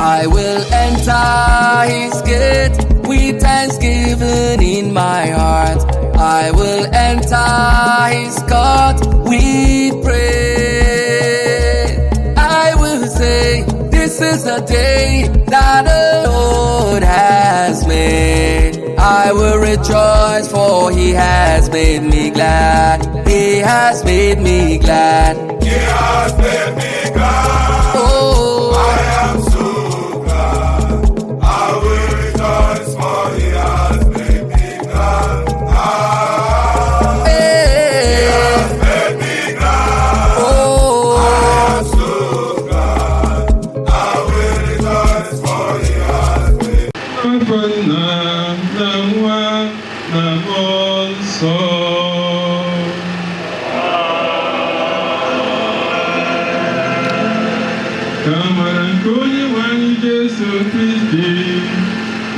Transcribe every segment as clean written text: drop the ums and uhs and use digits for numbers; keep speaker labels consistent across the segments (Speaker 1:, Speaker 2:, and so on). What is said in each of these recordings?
Speaker 1: I will enter his gate with thanksgiving in my heart. I will enter his court with praise. I will say, this is the day that the Lord has made. I will rejoice, for he has made me glad. He has made me glad.
Speaker 2: He has made me glad.
Speaker 1: Oh,
Speaker 2: I am so glad. I will rejoice, for he has made me glad.
Speaker 1: hey.
Speaker 2: He has made me glad.
Speaker 1: Oh,
Speaker 2: I am so glad. I will rejoice, for he has made me
Speaker 3: Kamara nke onye nwe anyị Jesu Kristi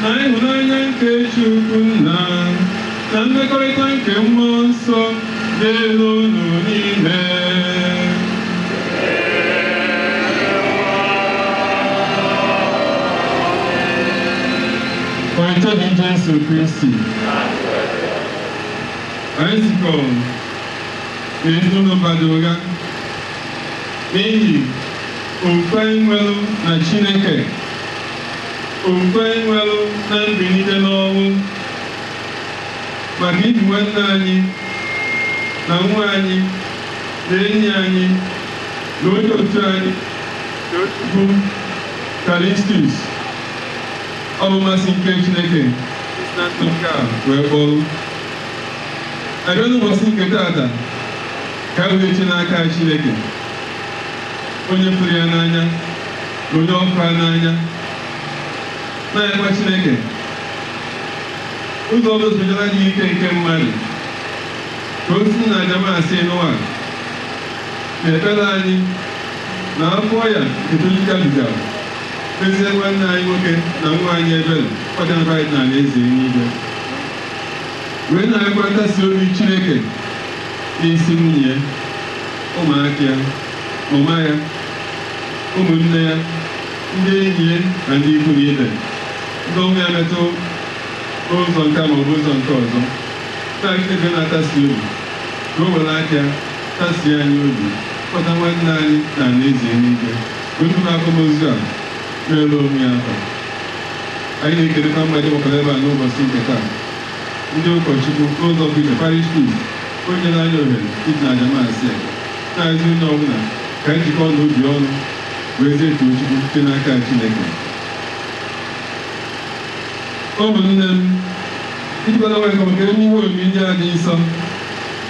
Speaker 3: na ịhụnanya nke Chukwu Nna na mmekọrịta nke Mmụọ Nsọ dị elu unu niile. Kọrịta dị Jesu Kristi anyị zikọrọ n'ezinụlọ Mbadugha n'ihi okwukwe anyị nwere na Chineke, okwukwe anyị nwere na mbilite n'ọnwụ, maka ibi nwanne anyị na nwa anyị na enyi anyị na onye otu anyị Tochukwu Kalistus. Ọ bụ mmasị nke Chineke na ndụ nke a wee kpọrọ abịa n'ụbọchị nke taata ka a wee eche n'aka Chineke, onye fụrụ ya n'anya na onye ọkụ ya n'anya, na-ekwe Chineke ụzọ ọzọ sojara dị ike nke mmadụ ka o si na aja masị n'ụwa na ekpere anyị na afọ ya nke Tochukwu mezie nwanne anyị nwoke na nwa anyị Ebere ọdịnaba na alaeze n'igwe, wee na-ekwe nkasi obi Chineke n'isi nwunye ya, ụmụaka ya, mama ya, ụmụnne ya, ndị enyi ya na ndị ikwu na ibe, ndị ọnwụ ya metụ n'ụzọ nke ma ọ bụ ụzọ nke ọzọ, na-Chineke na-atasi obi ka o were aka ya tasie anyị obi, kpọta nwanne anyị na alaeze n'igwe. Onye akwamozu a n'elu onwe ya afọ anyị na-ekelekwa mmadụ gbakwara ebe a n'ụbọchị nke taa, ndị ụkọchukwu n'ụzọ Bishọp Parish Priest onye na-anya ohere iji na aja masị ya, na-azị onye ọbụla ka njikọ na obi ọnụ wee zie etu Chukwu site n'aka Chineke. Ụmụnne m, ijikwala nwa ka maka eme ihe omimi ndị a dị nsọ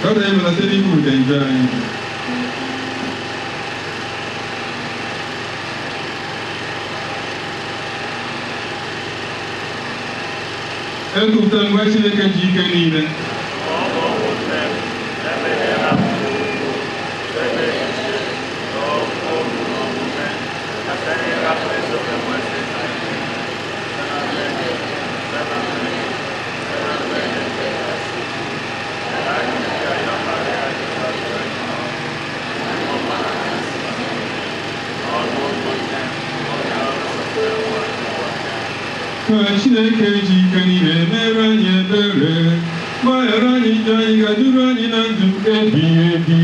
Speaker 3: ka ọ na-ebelata n'ihe ụda nje anyị. Ekwupụta ngwa Chineke ji ike niile ka Chineke ji ike niile mere anyị ebere, gbaghara anyị njọ anyị, ga-eduru anyị na ndụ ebighị ebi.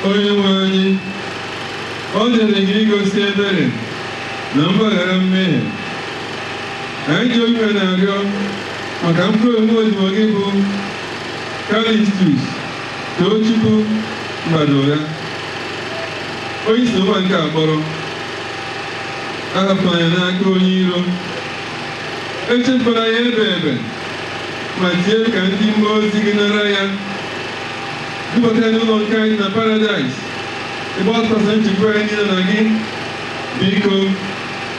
Speaker 3: onye nwe anyị, ọ dịrị gị igosi ebere na mgbaghara mmehie. Anyị ji obi na-arịọ maka mkpụrụ ome odibo gị bụ Kalistus Tochukwu Mbadugha, onye isi ụwa nke akpọrọ, ahapụla ya n'aka onye iro, echefula ya ebe ma tie ka ndị mmụọ ozi gị nara ya, dubata n'ụlọ nke anyị na paradaịs, ebe ọ tụkwasịrị nchekwa ya niile na gị. Biko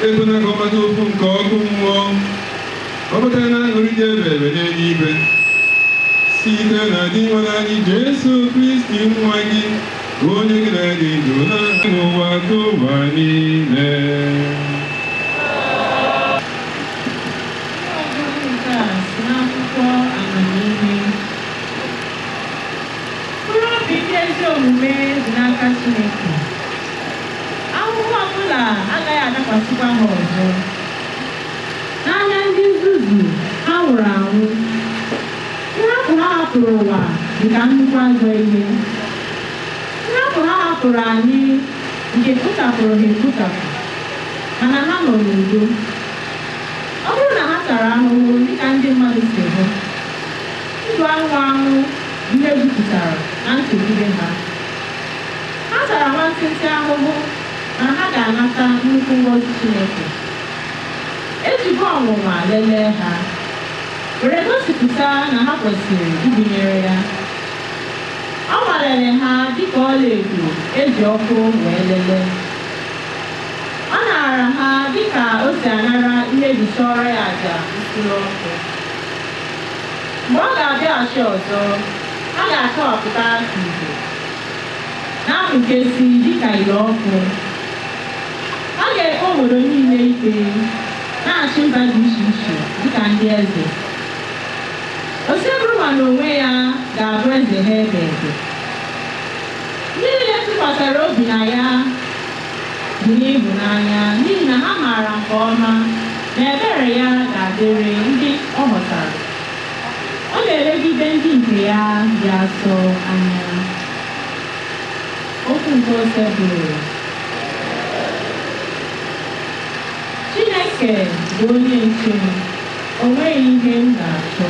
Speaker 3: ekwela ka ọ mata okwu nke ọkụ mmụọ, ọ bụtara na aṅụrị dị ebe n'eluigwe, site na dị nwere anyị Jesu Kristi nwa gị, onye gị na-adị ndụ n'ụwa ka ụwa niile.
Speaker 4: Ezi omume dị n'aka Chineke. Ahụhụ ọbụla agaghị adakwasịkwa ha ọzọ. N'anya ndị nzuzu, ha nwụrụ anwụ. Nhapụ ha hapụrụ ụwa dịka nnukwu ajọ ihe. Nhapụ ha hapụrụ anyị nke kpụchapụrụ ha ekpụchapụ, mana ha nọ n'udo. Ọ bụrụ na ha tara ahụhụ dịka ndị mmadụ si hụ, ndụ anwụ anwụ ihe jupụtara na nsogide ha. Ha tara nwantịntị ahụhụ, ma ha ga-anata nnukwu ngọzi Chineke. Ejigo ọnwụnwa lelee ha, were gosipụta na ha kwesịrị ibinyere ya. Ọ nwalere ha dịka ọlaedo eji ọkụ wee lelee. Ọ nara ha dịka o si anara ihe eji chọrọ ya àjà nsure ọkụ. Mgbe ọ ga-abịaghachi ọzọ, a ga-akọwapụta ìhè na-amụkesi dịka ire ọkụ. A ga-ekpe obodo niile ikpe, na-achị mba dị iche iche dịka ndị eze. Osebụrụma na onwe ya ga-abụ eze ha ebe ebe. Ndị niile tụkwasara obi na ya dị n'ịhụnanya, n'ihi na ha maara nke ọma na ebere ya ga-adịrị ndị ọ họtara. Ọ ga-elegide ndị nke ya dị asọ anya. Okwu nke Osebụrụ. Chineke bụ onye nche m, o nweghị ihe m ga-achọ.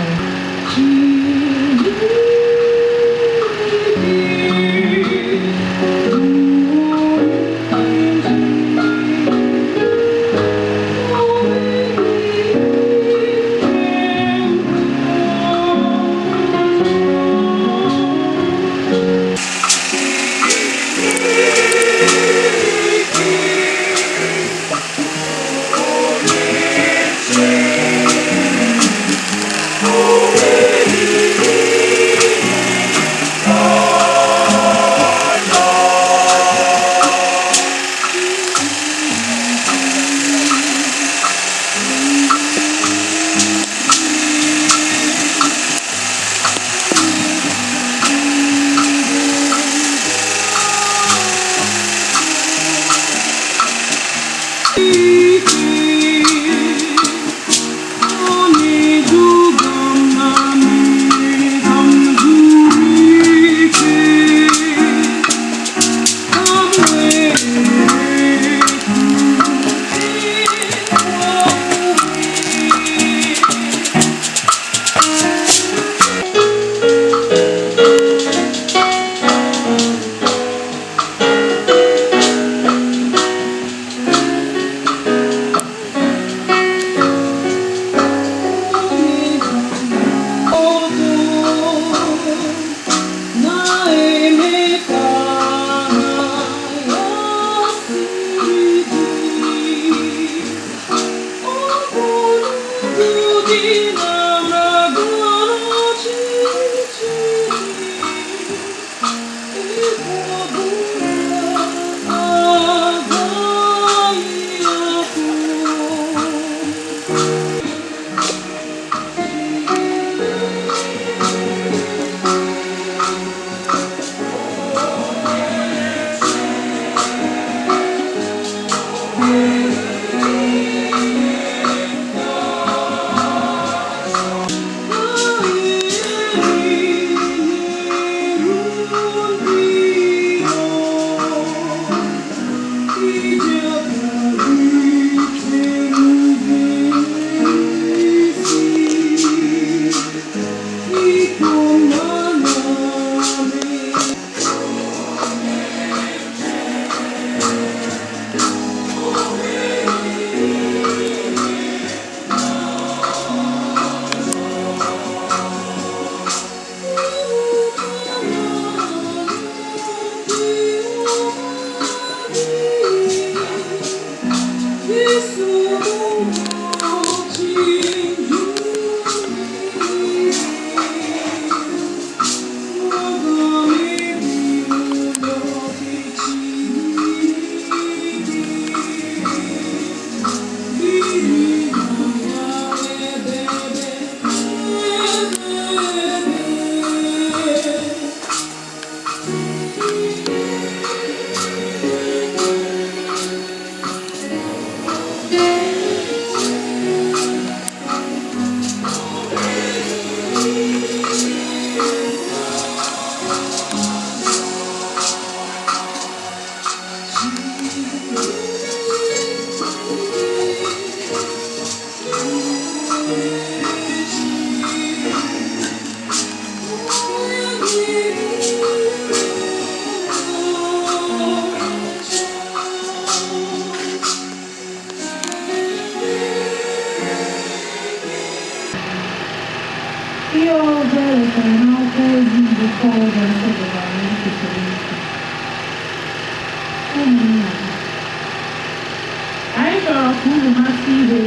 Speaker 4: ịmụta ihe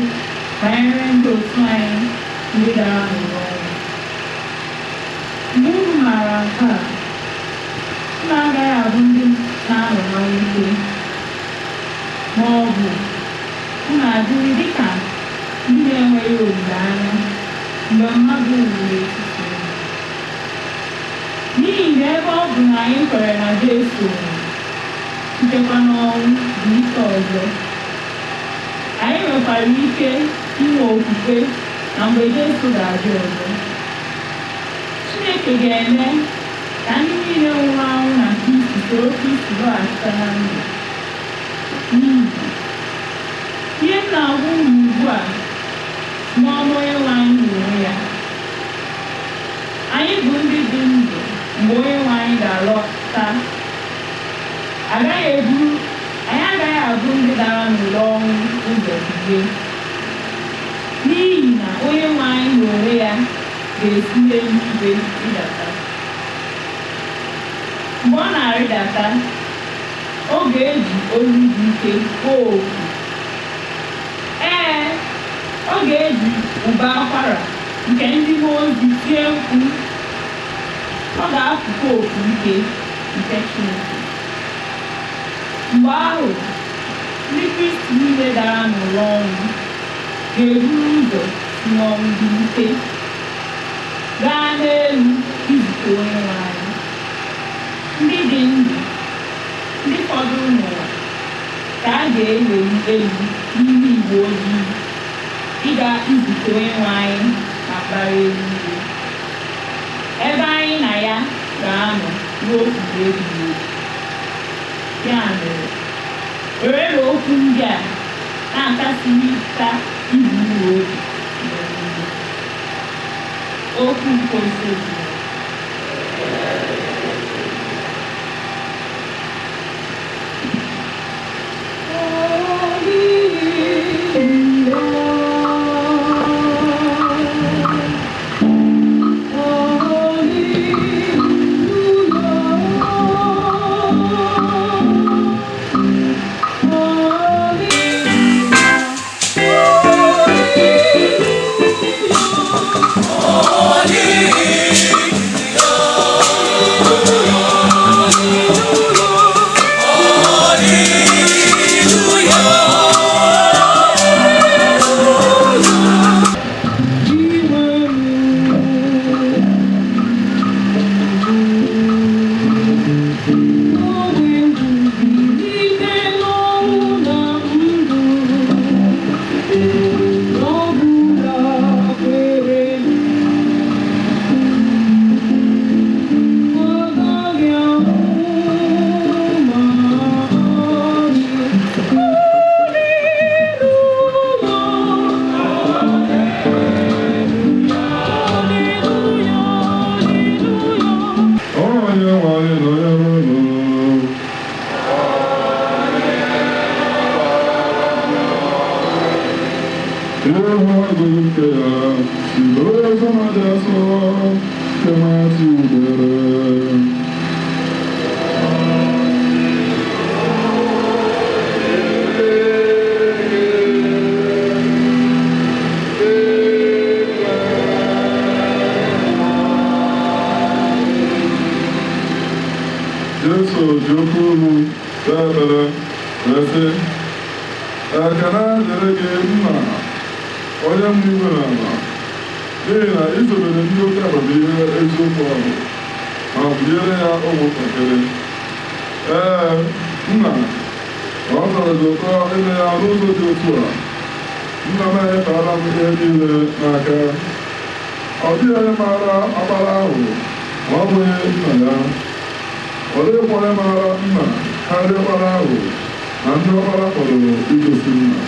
Speaker 4: banyere ndị otu anyị ndị dara n'ụlọ ọrụ. Mgbe unu maara nke a, unu agaghị abụ ndị na-anọ na mwute, ma ọ bụ unu adịrị dịka ndị na-enweghị olileanya mgbe mmadụ nwere etiti unu. N'ihi na ebe ọ bụ na anyị kwere na Jesu sitekwa n'ọnwụ bụ ike ọzọ, anyị nwekwara ike inwe okwukwe na mgbe Jesu ga-abịa ọzọ, Chineke ga-eme ka ndị niile nwụrụ anwụ na Kristi soro Kristi lọghachita na ndụ. Ihe m na-agwa unu ugbu a n'ọnụ Onyenwe anyị n'onwe ya. Anyị bụ ndị dị ndụ mgbe Onyenwe anyị ga-alọta. Anyị agaghị abụ ndị dara n'ụlọ ọnwụ ụzọ bilie, n'ihi na Onyenwe anyị n'onwe ya ga-esi n'eluigwe rịdata. Mgbe ọ na-arịdata, ọ ga-eji olu dị ike kpọọ oku. Ọ ga-eji ụba akwara nke ndị mmụọ ozi tie mkpu. Ọ ga-afụkwa oku ike nke Chineke. Mgbe ahụ, ndị Kristi niile dara n'ụlọ ọnwụ ga-eburu ụzọ si n'ọnwụ dị ike gaa n'elu izute Onyenwe anyị. Ndị dị ndụ, ndị fọdụrụ n'ụwa, ka a ga-eweli elu n'ime igwe ojii ịga izute Onyenwe anyị na mbara eluigwe, ebe anyị na ya ga-anọ ruo mgbe ebighị ebi. Ya mere, were okwu ndị a na-akasịrịta ibu uru obi n'omume. Okwu nke ozizi.
Speaker 3: Tochukwu bebere ese ekene dịrị gị nna onye m n'igwe na ala, n'ihi na izobere ndị oke amamihe eziokwu ahụ ma buliere ya ụmụntakịrị. Nna, ọ zara gị ụkọ ime ya n'ụzọ dị otu a. Nna m enyefeela m ihe niile n'aka. Ọ dịghị onye maara ọkpara ahụ ma ọ bụghị nna ya. Ọ dịghịkwa onye maara nna karịa ọkpara ahụ na ndị ọkpara kwadoro igosi nna.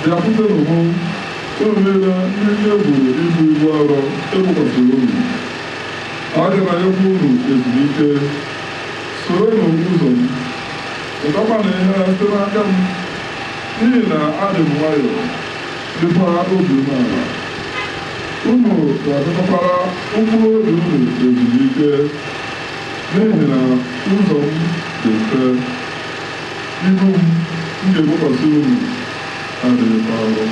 Speaker 3: Bịakwutenụ mụ, unu niile ndị egwu ibu ibu arọ ebukwasịrị unu. Aga m enyekwa unu ezumike. Soronụ ụzọ m, ụtakwana ihe site n'aka m, n'ihi na adị m nwayọọ, dịkwa obi umeala. Unu ga-adọtakwara mkpụrụ obi unu ezumike, n'ihi na ụzọ m dị mfe. Ibu m ga-ebokwasị unu, adịghịkwa ọrụ.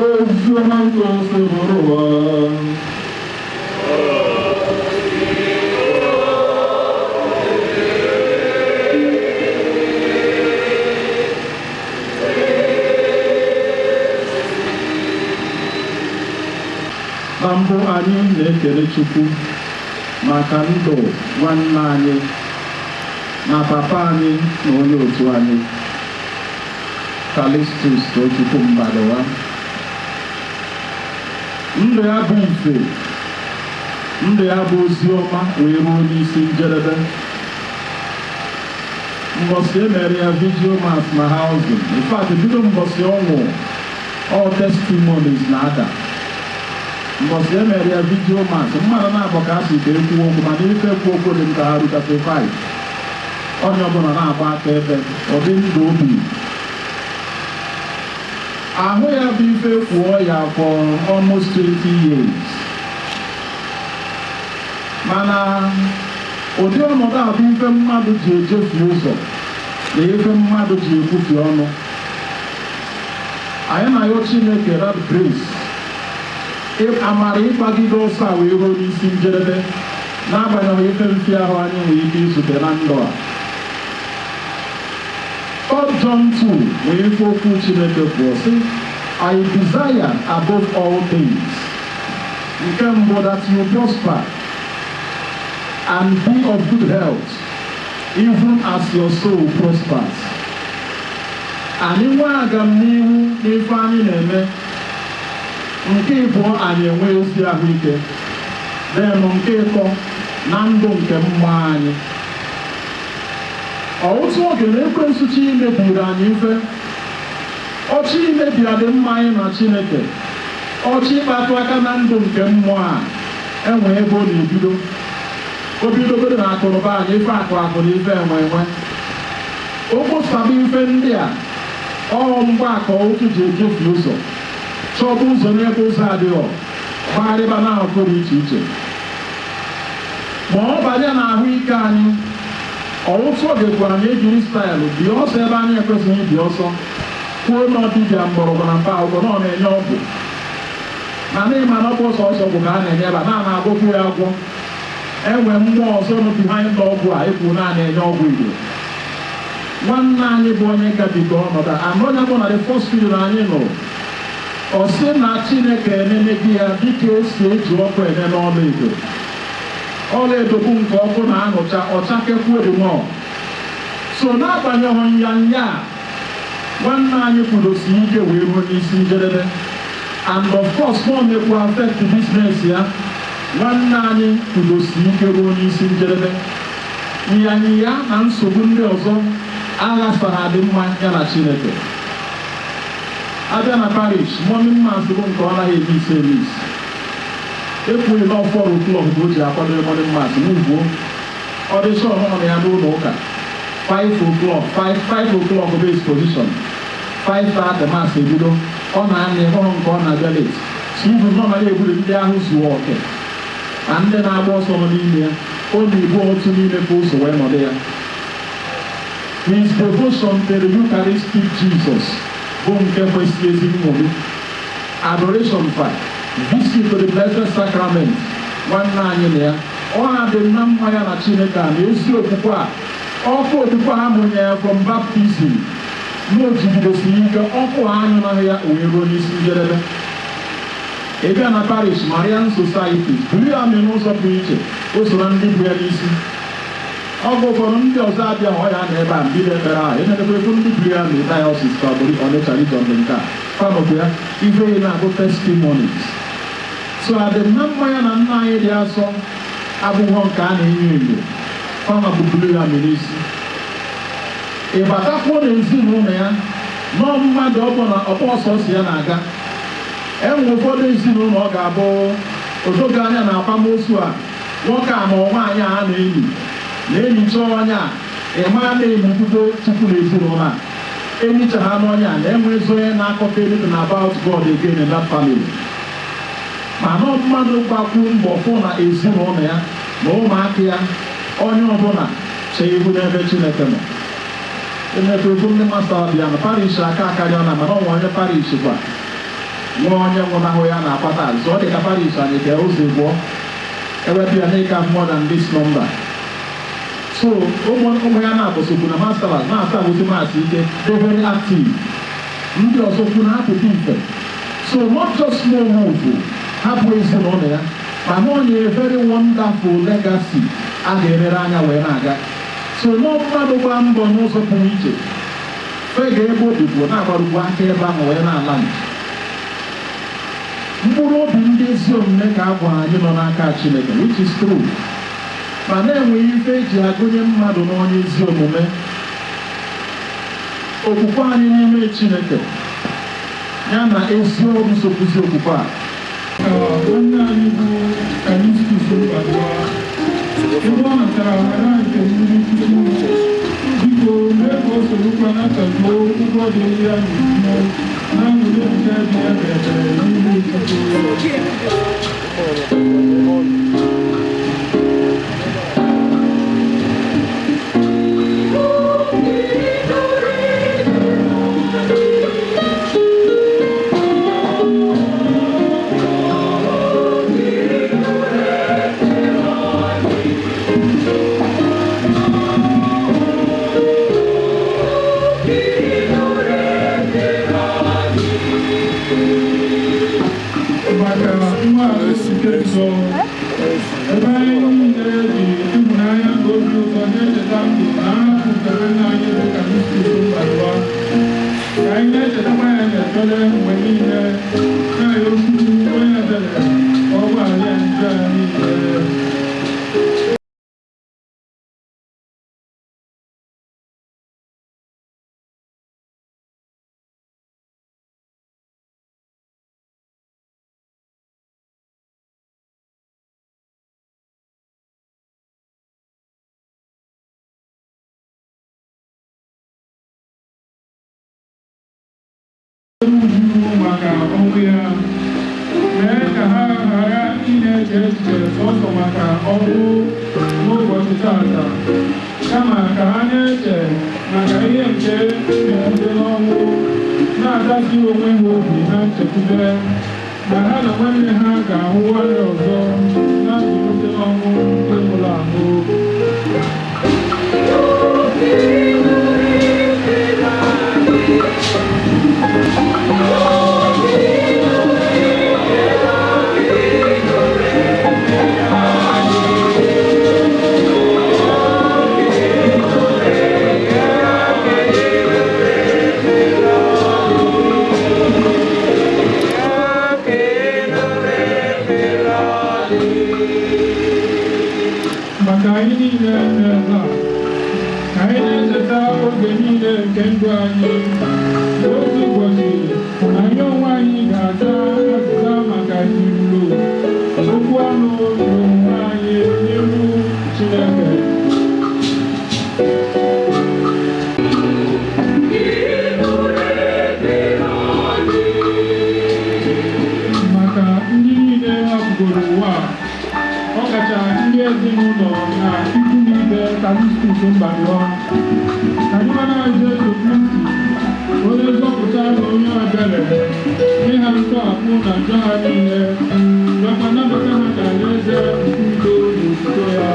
Speaker 3: Ozi ọma nke ose bụrụ ụwa. Na mbụ anyị na-ekele Chukwu maka ndụ nwanne anyị na papa anyị na onye otu anyị Kalistus Tochukwu Mbadugha. Ndụ ya bụ ife, ndụ ya bụ ozi ọma wee ruo n'isi njedebe. Mbọsị emere ya video mass na housing. In fact, bido mbọsị ọnwụ all testimonies na-ada. Mbọsị emere ya video mass, mmadụ na-abọ ka asị ka ekwu okwu mana ife ekwu okwu dị nka ha rụtafe 5. Onye ọbụla na-agba aka ebe ọ dị ndụ obi. Ahụ ya bụ ife kwuo ya for almost 20 years. Mana ụdị ọnọdụ a bụ ife mmadụ ji ejefu ụzọ na ife mmadụ ji ekwufi ọnụ. Anyị na-ayọ Chineke that grace amara ịgbagide ọsọ a wee ruo n'isi njedebe n'agbanyeghị ife mfi ahụ anyị nwere ike izute na ndụ a. John 2 wee ife okwu Chineke kwuo sị, I desire above all things, nke mbụ, that you prosper and be of good health, even as your soul prospers. Anyị nwe aga n'ihu n'ife anyị na-eme. Nke ịbụọ, anyị enwe ezi ahụike. Then nke ịtọ, na ndụ nke mmụọ anyị. Otu oge na ekwensu chi imebiri anyị ife. Ọchị imebi adị mma anyị na Chineke. Ọchị ịkpatụ aka na ndụ nke mmụọ a enwe ebe ọ na-ebido. O bidogodo na akụnụba anyị, ife akụ akụ na ife enwe enwe. O kposaba ife ndị a, mgbe aka otu ji ejefu ụzọ, chọba ụzọ n'ebe ụzọ adịghọ, gbagharịba n'akụkụ dị iche iche. Ma ọ banye na ahụike anyị, ọtụtụ oge gwara na ejiri staịlụ dị ọsọ ebe anyị ekwesịghị ịdị ọsọ, kwuo na ọdịbịa mgbọrọgwụ na mba akwụkwọ na ọ na-enye ọgwụ. Na n'ịma na ọgwụ ọsọ ọgwụ ka a na-enye ebe a na-agwọkwu ya agwọ. Enwe mmụọ ọzọ nọ behind ọgwụ a ekwu na na-enye ọgwụ Igbo. Nwanne anyị bụ onye gabiga ọnọdụ a, onye bụ na the first video anyị nụrụ, ọ sị na Chineke enene gị ya dịka esi eji ọkụ ene n'ọla edo. Ọla edo bụ nke ọkụ na-anụcha ọchakekwuo dị nọ. So n'agbanyeghị nyanya a, nwanne anyị kwudosi ike wee ruo n'isi njedebe. And of course, ọ na-ekwu affect business ya. Nwanne anyị kwudosi ike ruo n'isi njedebe. Nyanya na nsogbu ndị ọzọ aghasara adị mma ya na Chineke. Abịa na parish, morning mass bụ nke ọ naghị eme ise emis. Ekwughị na ọfọrụ klọb bụ o ji akwado morning mass n'ugbo. Ọ dị sọ ọhụrụ na ya n'ụlọ ụka. 5 o'clock bụ exposition. 5:30 mass ebido. Ọ na-anya ịhụrụ nke ọ na-abịa late. So ibu nọ na ya eburu ndị ahụ zuo oke. Na ndị na-agba ọsọ nọ n'ime ya, ọ na-ebu otu n'ime ka ụzọ wee nọdụ ya. His devotion to the Eucharistic Jesus bụ nke kwesịrị ezi nṅomi. Adoration 5, visit to the Blessed Sacrament, nwanne anyị na ya. Ọ na-adị na mma ya na Chineke a na ezi okwukwe a. Ọkụ okwukwe ha mụnye ya from baptism. N'ojigidesi ike ọkụ anyụ na ya wee ruo n'isi njedebe. Ị bịa na parish Marian Society, buru ya mee n'ụzọ pụrụ iche, o so na ndị bụ ya n'isi. Ọgụ ụfọdụ ndị ọzọ abịa ọ ya na ebe a mbido ekpere ahụ, enedekwa ego ndị buru ya na diocese ka ọ bụrụ Ọnịcha region dị nke a. Fanọbụ ya, ife ya na-abụ testimonies. So adị na mma ya na nna anyị dị asọ abụghọ nke a na-enyo enyo. Fanọbụ buru ya mee n'isi. Ịbatakwuo n'ezinụlọ ya, nọọ mmadụ ọbụla ọkpọ ọsọ si ya na-aga. Enwe ụfọdụ ezinụlọ ọ ga-abụ odoge anya na akwamozu a, nwoke a ma nwaanyị a na-enyi na-enyicha ọnya a, ịma na-enyikwudo Chukwu n'ezinụlọ a. Enyicha ha n'ọnya a na-enwezi onye na-akọta anything about God again in that family. Ma nọọ mmadụ gbakwu mbọ fụ na ezinụlọ ya na ụmụaka ya, onye ọbụla chee ihu n'ebe Chineke nọ.
Speaker 5: emetụrụ ndị masta ọbịa na parish aka akarịa na mana ọnwa onye parish gwa nwa onye nwụnahụ ya na-akpata azụ ọ dị ka parish anyị ka ụzọ gwọ ewepụ ya n'ịka more than this number. So ụmụ ya na-abụsokwu na masters na-asa agụtụ maasị ike dị very active. Ndị ọzọ kwu na-apụta ife. So not just small move hapụ ezinụlọ ya ma na onye very wonderful legacy a ga-emere anya wee na-aga. So mmadụ gbaa mbọ n'ụzọ pụrụ iche fega ebe obi bụ na-agbarugwu aka ebe ahụ wee na-ala mkpụrụ obi ndị ezi omume ka a gwara anyị nọ n'aka Chineke, which is true. Ma na-enweghị ife eji agụnye mmadụ n'onye ezi omume. Okwukwe anyị n'ime Chineke ya na ezi ọrụ sokwuzi okwukwe a.
Speaker 3: Nwanne anyị bụ Mbadugha ebe ọ natara ọhara nke mmiri Chukwu, biko mee ka o sorokwa natazuo ụgwọ dị ya n'ime na nwere nke dị ya berebere n'ihu ebe anyị niile ji ịhụnanya nke obi ụzọ na-echeta ndụ na ahapụtara nna anyị dịka Mbadugha ka anyị na-echetakwa ya na-ekpere mgbe niile na-arịọ Chukwu onye ebere ka ọ gbaghara ya njọ ya niile. Maka ọnwụ ya mee ka ha ghara ị na-eche echiche sọsọ maka ọnwụ n'ụbọchị tata, kama ka ha na-eche maka ihe nke na-ebute n'ọnwụ, na-adasi onwe ha obi na nchekwube na ha na nwanne ha ga-ahụwarị ọzọ na mbilite n'ọnwụ nke nwụrụ anwụ. Maka anyị niile n'ebe a, ka anyị na-echeta oge niile nke ndụ anyị, otu ụbọchị anyị onwe anyị ga-aza azịza maka irulo okwu anụ n'omume anyị n'ihu Chineke. Maka ndị niile hapụgoro ụwa, ọkacha ndị ezinụlọ na ikwu n'ibe Mbadugha, ka anyị mara Jesu Kristi onye nzọpụta na onye ebere, nye ha ntọhapụ na njọ ha niile, bịakwa nabata ha ka alaeze nke udo na otuto ya.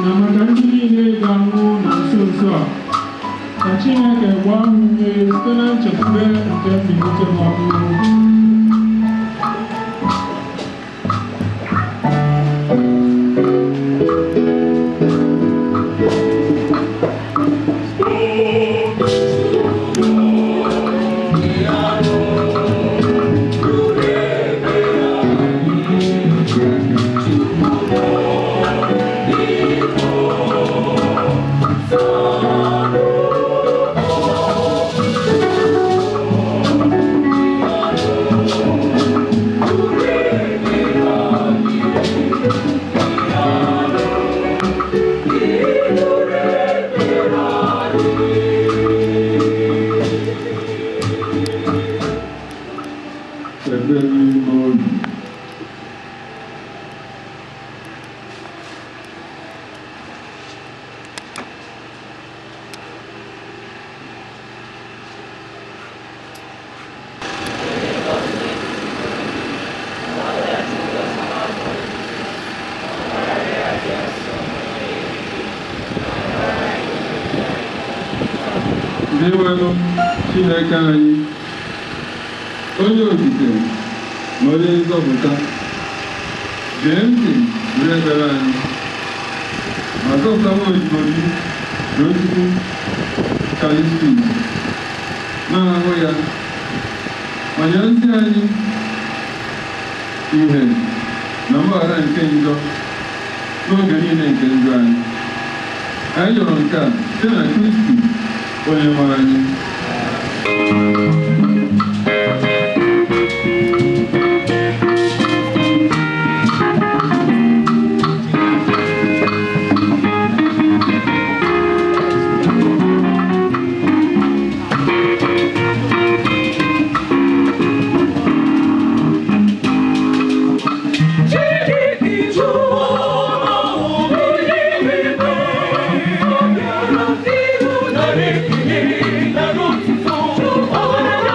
Speaker 3: Na maka ndị niile ga-anwụ na nso nso a, ka Chineke gbaa ha ume site na nchekwube nke mbilite n'ọnwụ.
Speaker 2: Oh,
Speaker 3: n'iwenụ Chineke anyị onye okike na onye nzọpụta gee ntị were ekpere anyị ma zọpụta nwa odibo gị Tochukwu Kalistus n'ahụ ya ma nye ntị anyị ihe na mgbaghara nke njọ n'oge niile nke ndụ anyị. Anyị yọrọ nke a site na Kristi onye nwe anyị.
Speaker 2: Oh,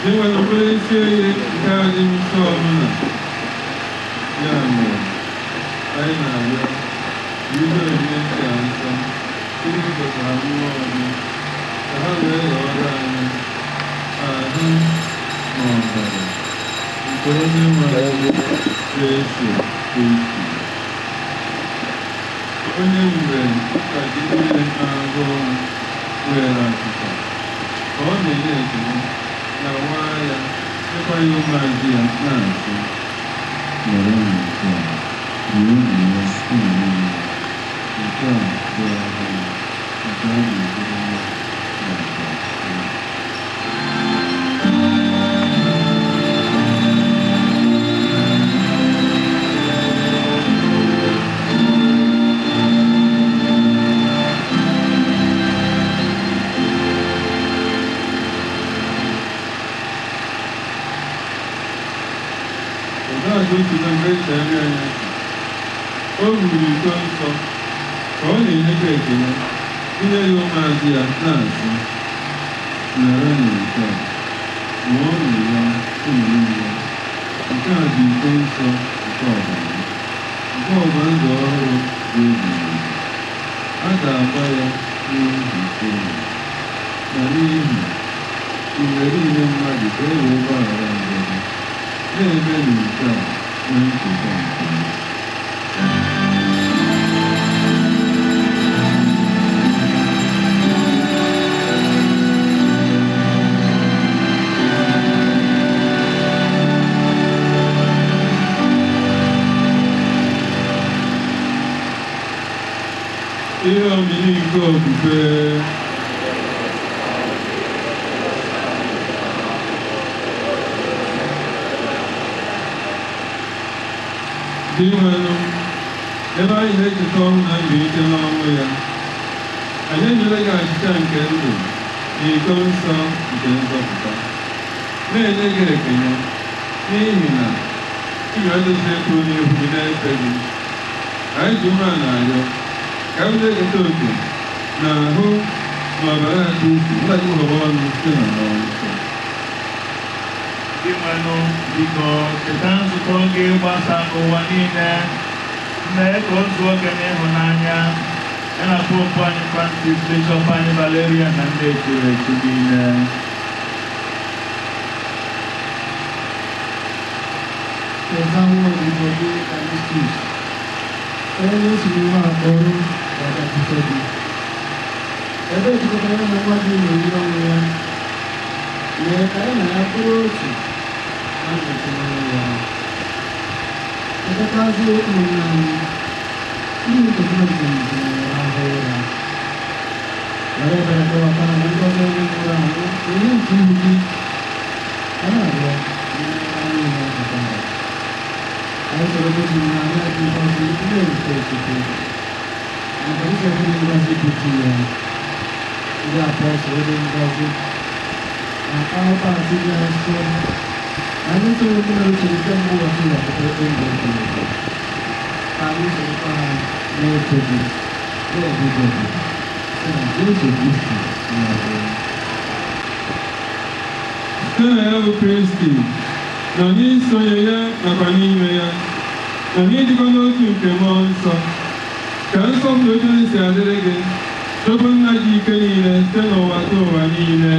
Speaker 3: Enwere mkpụrụ isi ihe nke anyị nsọ ọbụla. Ya mere, anyị na-arịọ ndị onyinye ndị a nsọ ndị gosara mmụọ gị ka ha wee ghọrọ anyị ahụ na ọbara nke onye nwe anyị Jesu Kristi. Onye mgbe ụka gị niile na-agụ ọrụ were achịcha ka ọ na-enye ekele na nwa ya nyekwa ya ụmụazị ya na-asị, were nke a rie na ya unu niile, nke a bụ ahụ m, nke a ga-eburu ya na otu na mgbe echere anya o ruru iko nsọ ka ọ na-enyekwa ekele inye ya ụmụazị ya na-asị, nara na nke a ṅụọ na ya unu niile, nke a bụ iko nsọ nke ọbara ndụ ọhụrụ dị ebighị ebi. A ga-agba ya n'ihi unu na n'ihi niile mmadụ ka e wee gbaghara njehie. Na-emenụ nke a na ncheta nke m. Ihe omimi nke ofufe dị nwenụ ebe anyị na-echeta ọnwụ na mbilite n'ọnwụ ya, anyị enyere gị achịcha nke ndụ na iko nsọ nke nzọpụta, na-enye gị ekele n'ihi na ị ga-edozi ekwuru n'ihu gị na-efe gị. Anyị ji ume a na-arịọ ka m na-eketa oke na ahụ na ọbara ya Kristi mmadụ hụrụ ọnụ site na mmụọ nsọ.
Speaker 6: Ndị nwenụ, biko cheta nzukọ gị gbasa n'ụwa niile, mee ka o zuo oge n'ịhụnanya ya na popu anyị Francis, bishọp anyị Valeria na ndị echiri echi niile.
Speaker 7: Ezenwamadu Callistus, onye si n'ihe akpọrọ ọdapụta gị. Ebe ejikọtara ya na nwa gị na-eri ọnwụ ya, mee ka ya na ya bụrụ otu na nzọpụta ya. Chetakwazi ụmụnne anyị ndị Internment nwere ahụ ụra. Were ebere kọwata na ngọzi onye nwụrụ anwụ onye nke ihu gị a na-arịọ anyị ihe ọpụtara. Anyị chọrọ gosi na anyị adị ngọzi ndị nke Chukwu maka ichekwa ngọzi pụtụ ya, ndị apọstọl dị ngọzi na aụpatị dị nsọ. Anyị chọrọ ndị na-eche nke mbụ ụbọchị ọpụta ebe mgbe Chineke ka anyị sorokwa ha na-eto gị na-ebido gị site na Jesu Kristi na-abụ.
Speaker 3: Site na ya bụ Kristi na n'isonye ya nakwa n'ime ya na n'ịdịkọ n'otu nke mmụọ nsọ ka nsọpụrụ otu si adịrị gị chọbụ nna ji ike niile site n'ụwa ta ụwa niile.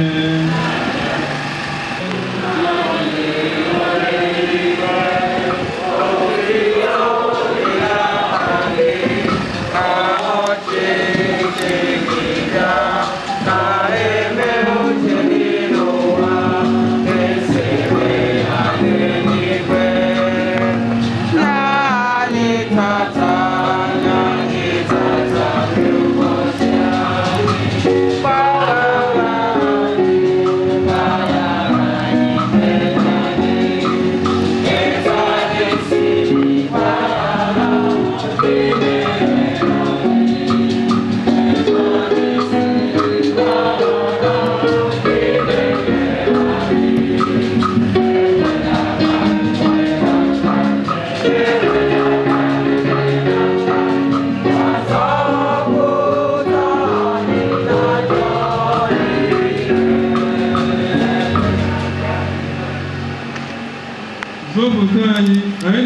Speaker 3: zọpụta anyị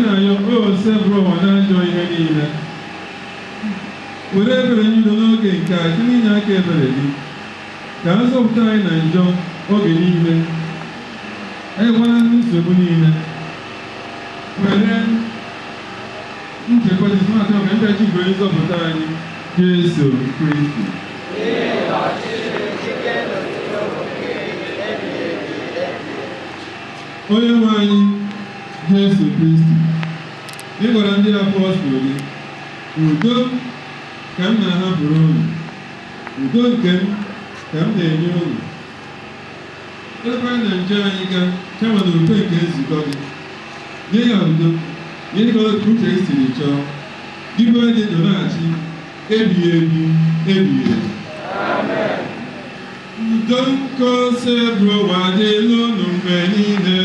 Speaker 3: na-ayọ osebụrụ ụwa na-ajọ ihe niile. Were ebere niile n'oge nke a site n'inye aka ebere gị ka a zọpụta anyị na njọ oge niile, ekwela nsogbu niile. Were nchekwa dị smatị ọka ndị chi were zọpụta anyị Jesu Kristi. Onye nwe anyị Jesu Kristi, ị gwara ndị apọstụl gị, udo ka m na-ahapụrụ unu, udo nke m ka m na-enye unu. Ekwela na nje anyị ga kama na udo nke nzukọ gị. Nye ya udo, nye ka otu uche siri chọọ, gị bụ onye dị na-achị ebighị ebi ebighị ebi. Udo nke osebụrụ ụwa dịrị unu mgbe niile.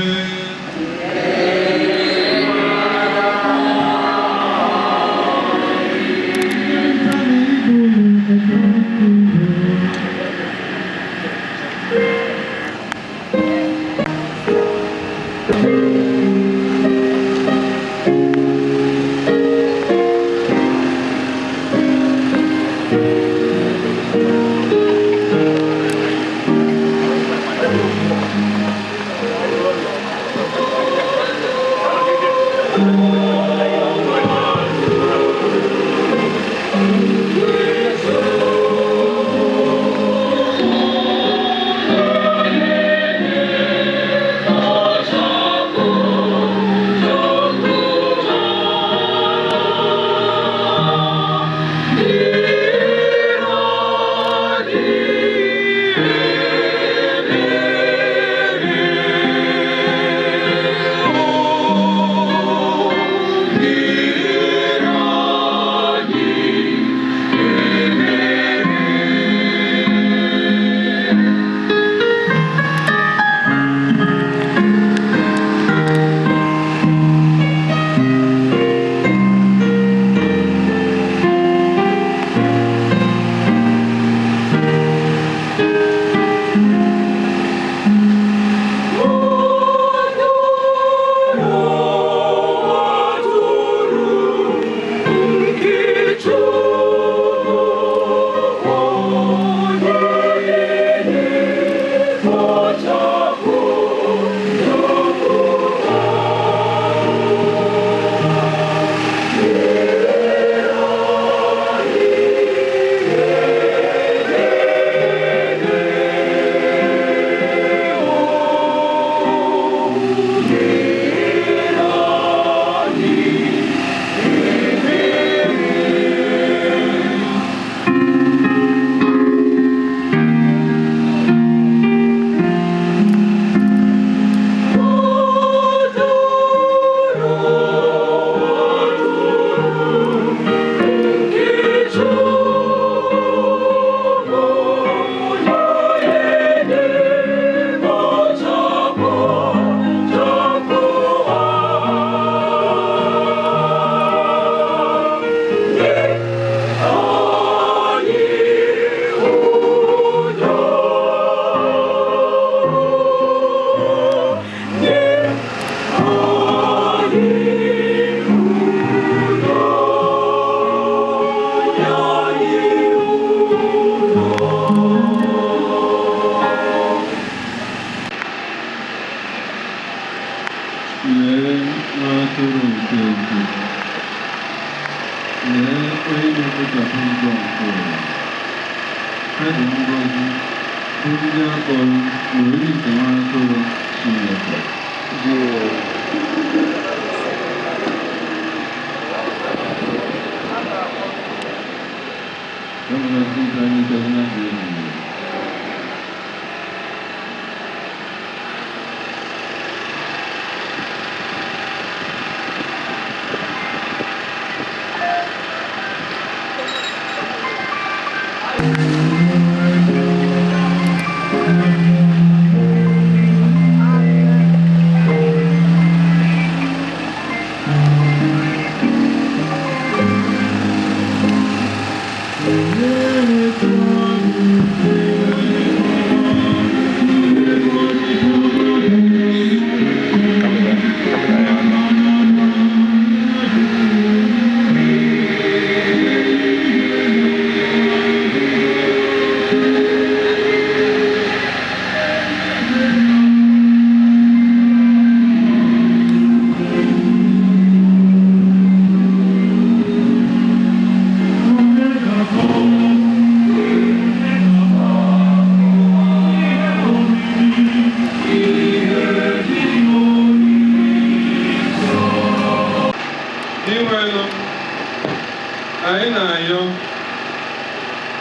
Speaker 3: anyị na-ayọ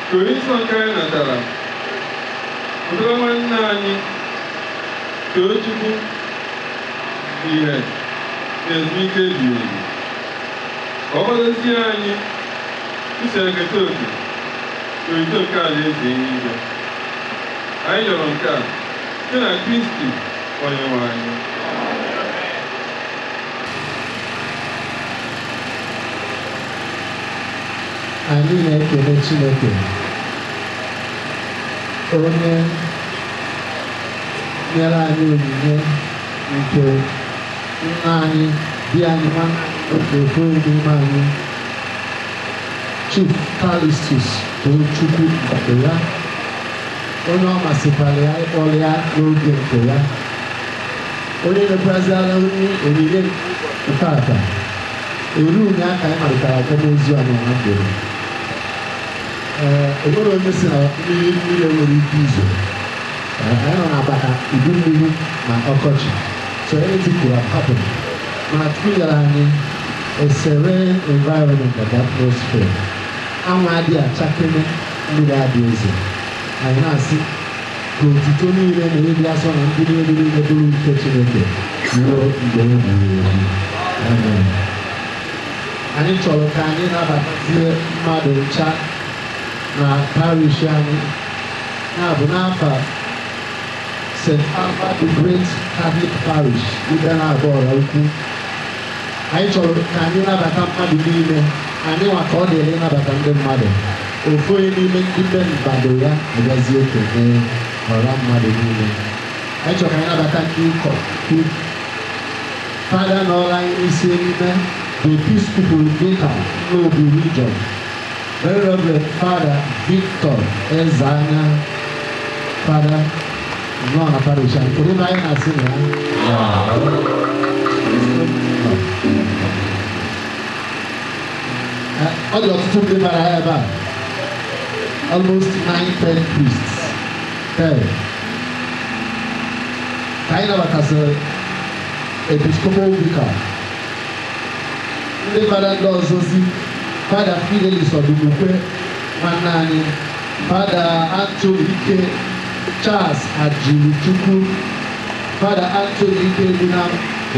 Speaker 3: ka onye isi ọka anyị natara pụtara nwanne anyị Tochukwu ihe na ezumike ebighị ebi ka ọ gbadozie anyị iso eketa oke n'orito nke alaeze eluigwe. Anyị rịọrọ nke a site na Kristi Onyenwe anyị.
Speaker 7: Anyị na-ekele Chineke onye nyere anyị onyinye nke nna anyị di anyị otu n'ime anyị Chief Kalistus Tochukwu Mbadugha, onye ọ masịkwara ya ịkpọrọ ya n'oge nke ya, onye nyekwazịala onyinye nke ata eru ụnyaahụ ka anyị malitara akwamozu a n'ọnwa mgbede. Enwere onye si na mmiri nwere ike izo, anyị nọ n'agbata udu mmiri na ọkọchị, so anything could have happened. Mana Chukwu nyere anyị a serene environment of atmosphere. Anwụ adịghị achakene, mmiri adịghị ezo. Anyị na-asị ka otuto niile na ịdị asọ na ndị niile bụrụ nke Chineke ruo mgbe ebighị ebi. Amen. Anyị chọrọ ka anyị nabatazie mmadụ ncha na parish anyị, na-abụ n'afọ St. Alpha the Great Catholic Parish, Ibenabo Oraukwu. Anyị chọrọ ka anyị nabata mmadụ niile, anyị nwa ka ọ dịrị ịnabata ndị mmadụ. Ofu onye n'ime ndị be Mbadugha agazie ekene ọra mmadụ niile. Anyị chọrọ ka anyị nabata ndị ụkọ Fada na ọla anyị n'isi n'ime the Episcopal Vicar n'Obi Region, Very Reverend Father Victor Ezanya, Father nọ na parish anyị. Kedu ebe anyị na-asị na ọ dị ọtụtụ ndị bara ya ebe a, almost 9-10 priests. Ka anyị nabatasịrị Episcopal Vicar, ndị fada ndị ọzọzi, Fada Fidelis Odumukwe nwanne anyị, Fada Anthony Ike Charles Ajiruchukwu, Fada Anthony Ike Ebunam,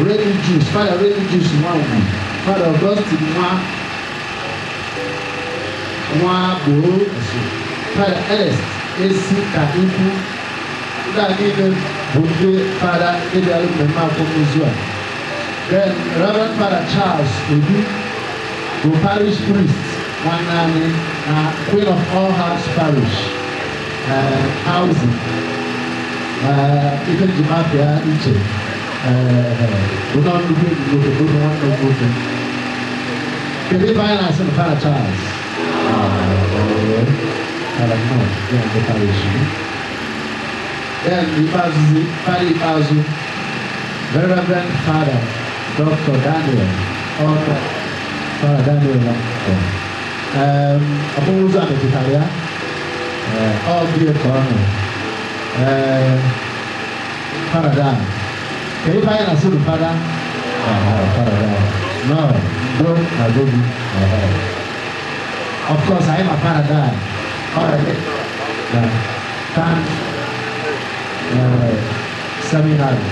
Speaker 7: Religious, Fada Religious Nwanwu, Fada Augustine Nwagbo, Fada Ernest Esi Kakikwu. Ndị a niile bụ ndị fada ịbịara mmemme akwamozu a. Then Reverend Father Charles Obi bụ parish priest nwanne anyị na Queen of All Hearts Parish housing ife njimapịa iche bụ nọ nnukwu enyi nwoke bụ nwanne nwoke. Kedu ebe anyị na-asị na Father Charles? Ndị parish. Then ikpeazụ Very Reverend Father Dr. Daniel Father Daniel akwamozu a metụtara ya ọ bie ka ọ nọ Father ka ebe anyị na-asị bụ Father no ndo na dogu. Of course anyị ma Father seminary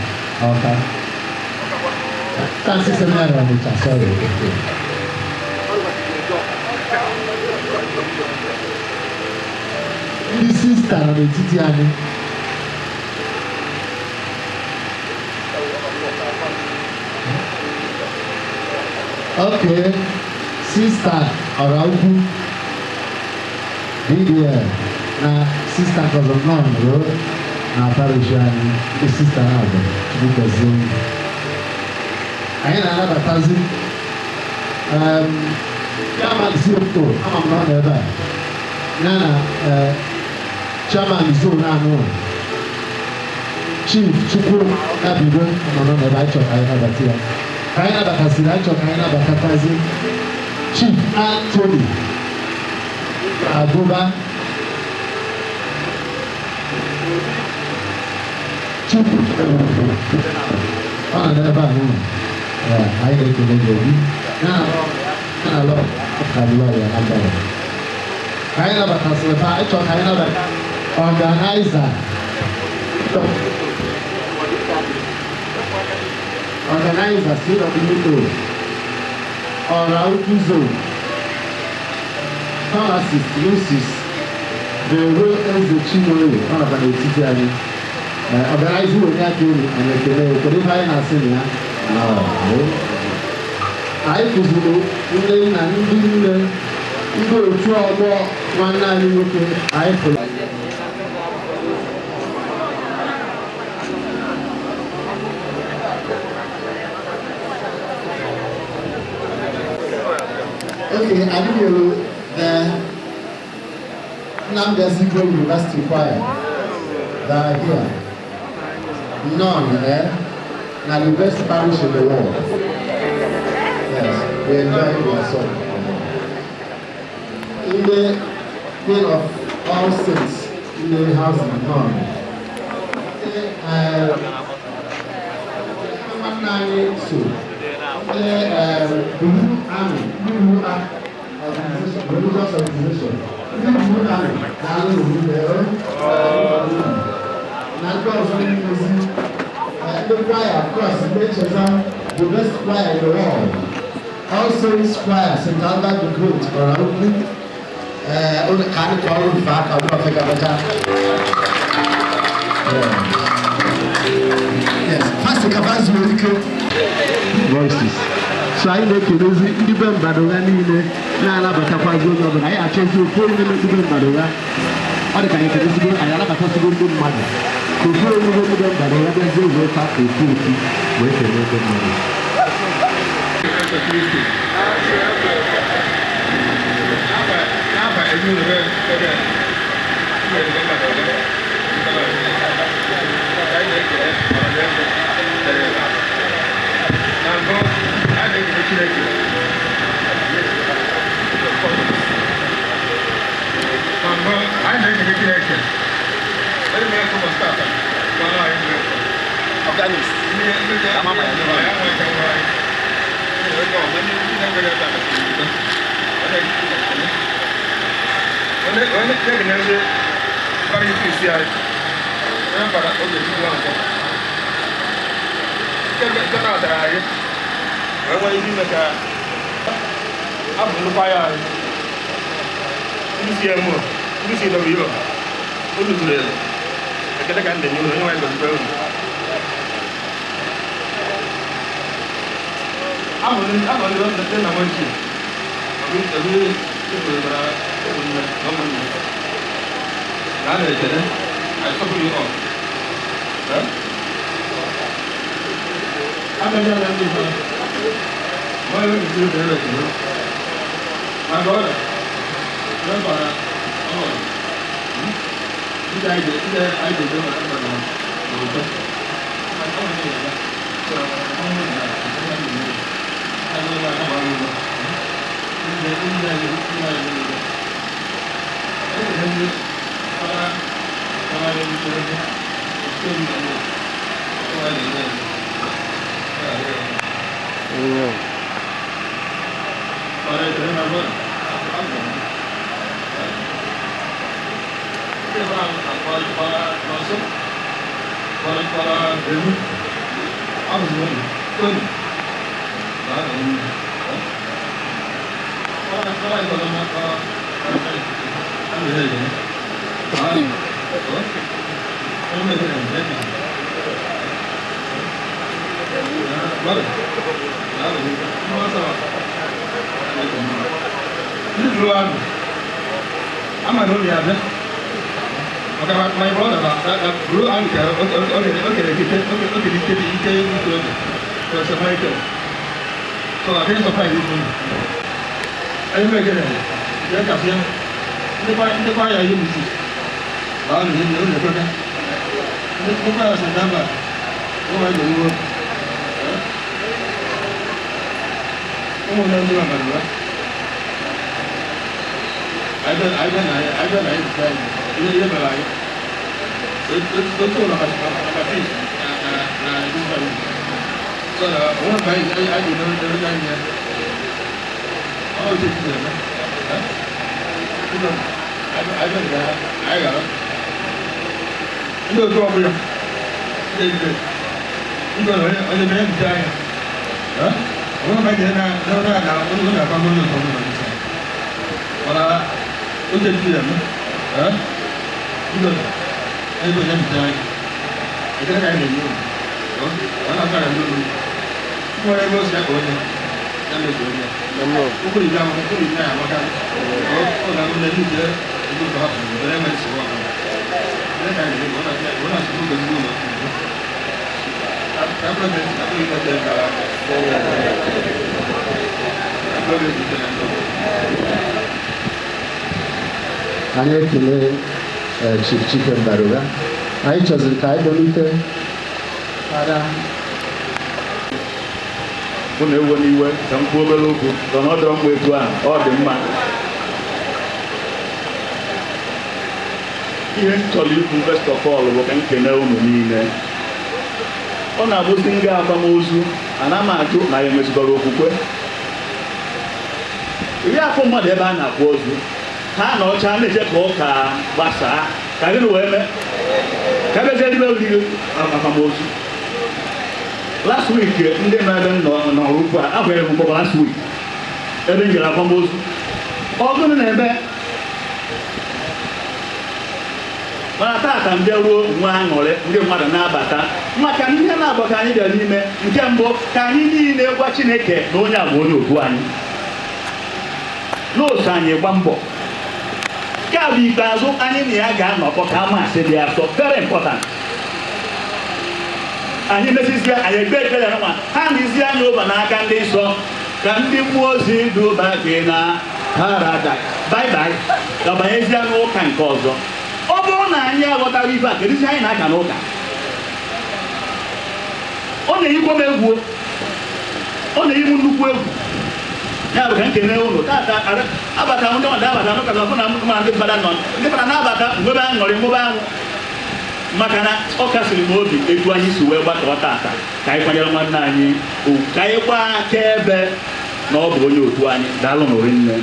Speaker 7: okay. Fancy seminary on which I sorry. This sister on the Titiani. Okay, sister Oraukwu. Na sister because of none, na parish anyị, the sister na-abụ Chukwu. Anyị na-anabatazi chairman Zipto, ama m nọ n'ebe a, ya na chairman zone anụ Chief Chukwu Nabido nọ n'ebe anyị chọrọ anyị nabata ya. Ka anyị nabatasịrị anyị chọrọ ka anyị nabatazi Chief Anthony Agụba, Chukwu ọ nọ n'ebe a n'ụlọ. I get to know you. Now, vocabulary abụọ. Ka anyị nabatasịrị taa, ịchọ ka anyị nabata organizer. Organizer CWO, Oraukwu Zone, pharmacist Lucis, the real Ezenwamadu, one of the teachers. Organizing onye aka elu anyị ekele ekele ife anyị na-asị na ya anyị kụziri ndị na ndị nne ndị otu ọgbọ nwanne anyị nwoke anyị pụrụ. Okay, I give you the Mbadugha University Choir that are here. None, now the best parish in the world. Yes, we enjoy their song. In the Queen of All Saints, in the house of God. Blue Army, religious organization. Blue Army, the choir, of course, the best choir in the world. Also, this choir, St. Albert the Great, Oraukwu, on the kind of call back, I will not figure it out. Yes, Pastor Kavazi voices. So I make a music, even Mbadugha, Nana, but I was going over. I chose to put in the Mbadugha. All the kind of music, I have a possible good mother. To put in the Mbadugha, but I have a good work up to 50 with a little money.
Speaker 3: My brother, Blue Anchor, so I didn't surprise this one. I didn't make it. You're just young. The fire you miss it. I'm in the brother. The fire is a number. Oh, I don't know. Oh, no, no, no. I don't like you never like it's all about fish. So one time I did not yet. Ndị otu ọbụla ndị onye na-ebute anya onye ma jere n'ụlọ aga onye na-akwa onye ụtọ ọbụla mana oche ndị ya ndị onye na-ebute anya ekele ka anyị na-enye ọ na-ata ya n'ụlọ nwere ebe o si akpa onye ya na-eji onye ụkwụ ibe ahụ ụkwụ ibe ahụ amaka ọ ga-abụ na ndị ije ndị ụtọ hapụ obere enwe nsogbu ọbụla ekele ka anyị na-enye ọ na-asị n'oge ndị ụlọ
Speaker 5: anyị ekele Chief Mbadugha. Anyị chọziri ka anyị dolite karịa
Speaker 6: mụ na ewe n'iwe ka m kwuo obere okwu ka ọ dọrọ mgbe etu ahụ ọ dị mma. Ihe m chọrọ ikwu first of all bụ ka m kene unu niile. Ọ na-abụzi nga akwamozu ana m ajụ na ya emezugoro okwukwe. Iri afọ mmadụ ebe a na-akwa ozu ha na ọcha na-eche ka ụka gbasaa ka gịnị wee mee ka bezie ebe olili akwamozu. Last week ndị nọ ebe nọ Oraukwu a ahụghị m mkpọkọ last week ebe m jere akwamozu. Ọ gịnị na-eme mana taata m bịaruo nwa aṅụrị ndị mmadụ na-abata maka ihe na-abụ ka anyị bịara n'ime nke mbụ ka anyị niile gwa Chineke na onye abụ onye otu anyị n'otu anyị gba mbọ. Nke a bụ ikpeazụ anyị na ya ga-anọkọ ka amasị dị asọ very important. Anyị mesịzie anyị ekpe ekpere nwa ha na-ezi anya ụba n'aka ndị nsọ ka ndị mmụọ ozi duba gị na paradise bye bye ka banyezie n'ụka nke ọzọ. Ọ bụrụ na anyị aghọtara ife a kedu isi anyị na-aka n'ụka ọ na-eyikwa m egwu ọ na-eyiwu nnukwu egwu. Ya bụ ka nkene ụlọ tata abata ndị mmadụ abata n'ụka na ọbụ na ma ndị fada nọ ndị fada na-abata mgbebe aṅụrị mgbebe anwụ maka na ọ kasịrị m obi etu anyị si wee gbakọ tata ka anyị kwanyere nwanne anyị ka anyị gbaa akaebe na ọ bụ onye otu anyị. Daalụ n'ori nne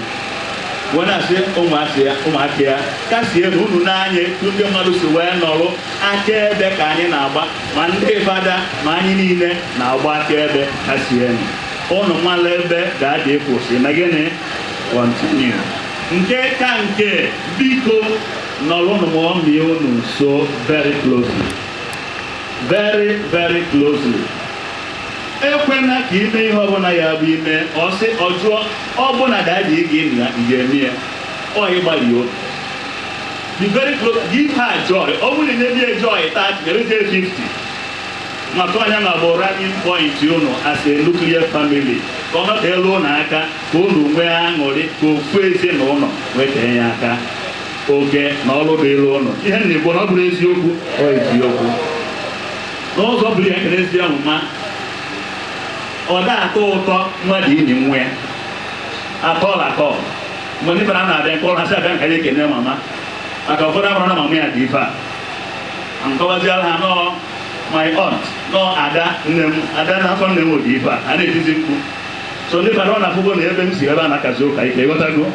Speaker 6: wee na-asị ụmụaka ya kasie na unu n'anya etu ndị mmadụ si wee nọrụ akaebe ka anyị na-agba ma ndị fada ma anyị niile na-agba akaebe kasienụ ụnụ nwala ebe ga-adị kwụsị na gịnị kọntinu. Nke ka nke biko nọrụnụ ma ọ mie unu nso very closely very closely. Ekwena ka ime ihe ọbụla ya bụ ime ọsị ọjụọ ọbụla daadị ị ga-eme ya ọ ịgbalị obi. Be very close, give her joy. Ọ bụrụ na enye joy taa nyerezie 50 maka anya ma bụ running point unu as a nuclear family ka ọ nọta elu ụlọ aka ka unu nwee aṅụrị ka ofu ezinụlọ wetee ya aka oge na ọrụ dị elu ụlọ. Ihe na-egbu na ọ bụrụ eziokwu ọ eziokwu n'ụzọ bụrụ ya kere ezi amụma. Ọ da-atọ ụtọ mmadụ inyi nwa ya atọ mgbe ndị bara na-abịa nke ọrụ ha si abịa nka ya ekene mama maka ụfọdụ amụrụ na mama ya dị ife a nkọwaziala ha nọọ my aunt nọọ ada nne m ada na afọ nne m dị ife a na-etizi mkpu so ndị bara ọ na-afụgo na ebe m si ebe a na-akazi ụka ike ịghọtago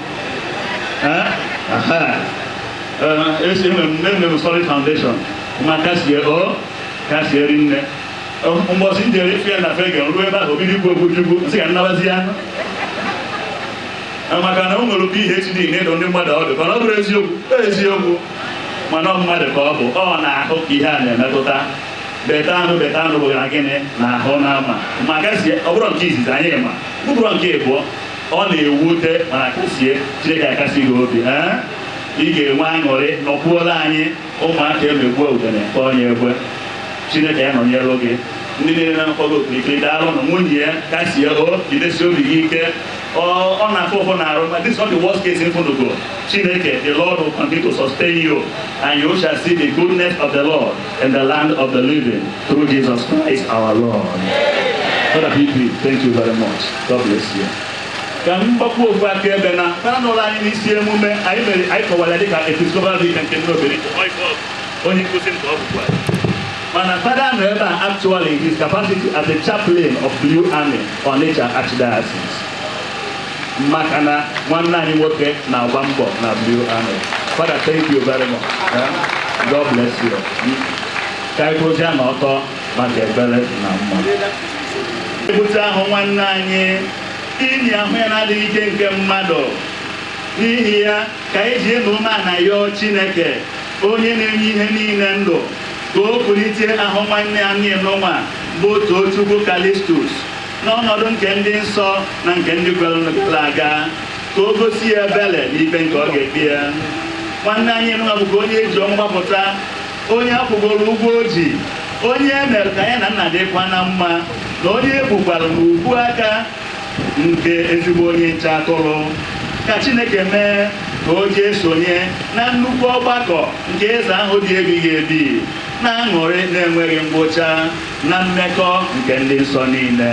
Speaker 6: esi enwe m solid foundation ma kasieri nne mbọsị njere ife ya na fege ruo ebe ahụ obido ikwu okwu Chukwu nsị ka nnabazi ya maka na o nwere PhD na-edo ndị mmadụ ọdụ mana ọ bụrụ eziokwu mana mmadụ ka ọ bụ ọ na-ahụ ka ihe a na-emetụta beta anụ bụ na gịnị na ahụ na-ama ma kasie ọ bụrụ nke izizi anyị ma ụbụrụ nke ịbụọ ọ na-ewute mana kasie Chineke akasi gị obi ị ga-enwe aṅụrị nọkwuola anyị ụmụaka emegbuo ogene ka onye egwe Chineke ya nọnyere gị ndị niile na-akpọgo okirikiri daalụ na nwunye ya kasie jidesi obi gị ike ọ na-afụ ụfụ na-arụ but this is not the worst case in front of God. Chineke, the Lord will continue to sustain you and you shall see the goodness of the Lord in the land of the living through Jesus Christ our Lord. Father, thank you very much. God bless you. Ka m gbakwa ofu aka ebe na para n'ụlọ anyị n'isi emume anyị kọwara dịka episcopal dịka nke ndị obere onye nkụzi nke ọ bụkwa mana fada nọ ebe a actually his capacity as a chaplain of Blue Army Onitsha Archdiocese. maka na nwanne anyị nwoke na-agba mbọ na Blue Army. Father, thank you very much. God bless you. Ka anyị kwụsịa n'ọtọ maka ekpere na mma. Ebute ahụ nwanne anyị inyi ahụ ya na-adịghị ike nke mmadụ. N'ihi ya ka anyị ji enu umeala yọọ Chineke onye na-enye ihe niile ndụ ka o kulite ahụ nwanne anyị n'ụwa bụ Tochukwu Kalistus n'ọnọdụ nke ndị nsọ na nke ndị kwere aga, ka o gosi ya ebere n'ikpe nke ọ ga-ekpe ya. Nwanne anyị nwa bụ onye eji ọmgbapụta, onye akwụgoro ụgwọ oji, onye emere ka ya na nna dịkwa na mma, na onye egbukwara n'ubu aka nke ezigbo onye nche atụrụ. Ka Chineke mee ka o jee sonye na nnukwu ọgbakọ nke eze ahụ dị ebighị ebi, na aṅụrị na-enweghị ngwụcha na mmekọ nke ndị nsọ niile.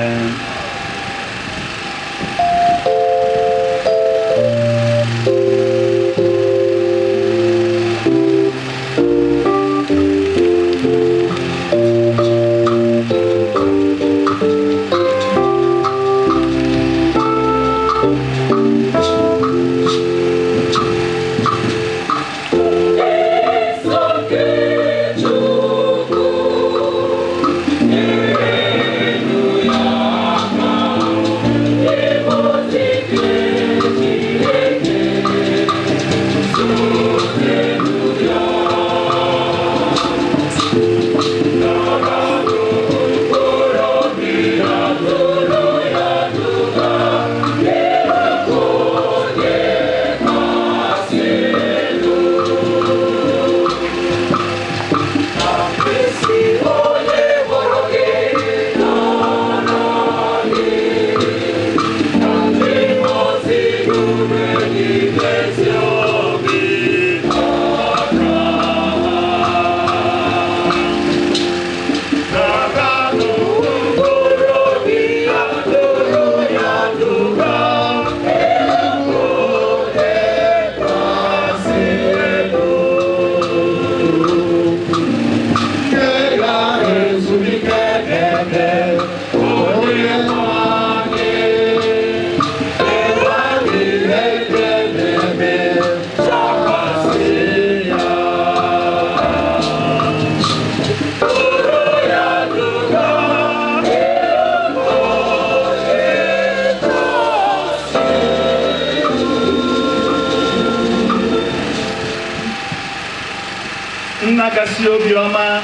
Speaker 6: Nnakasị obiọma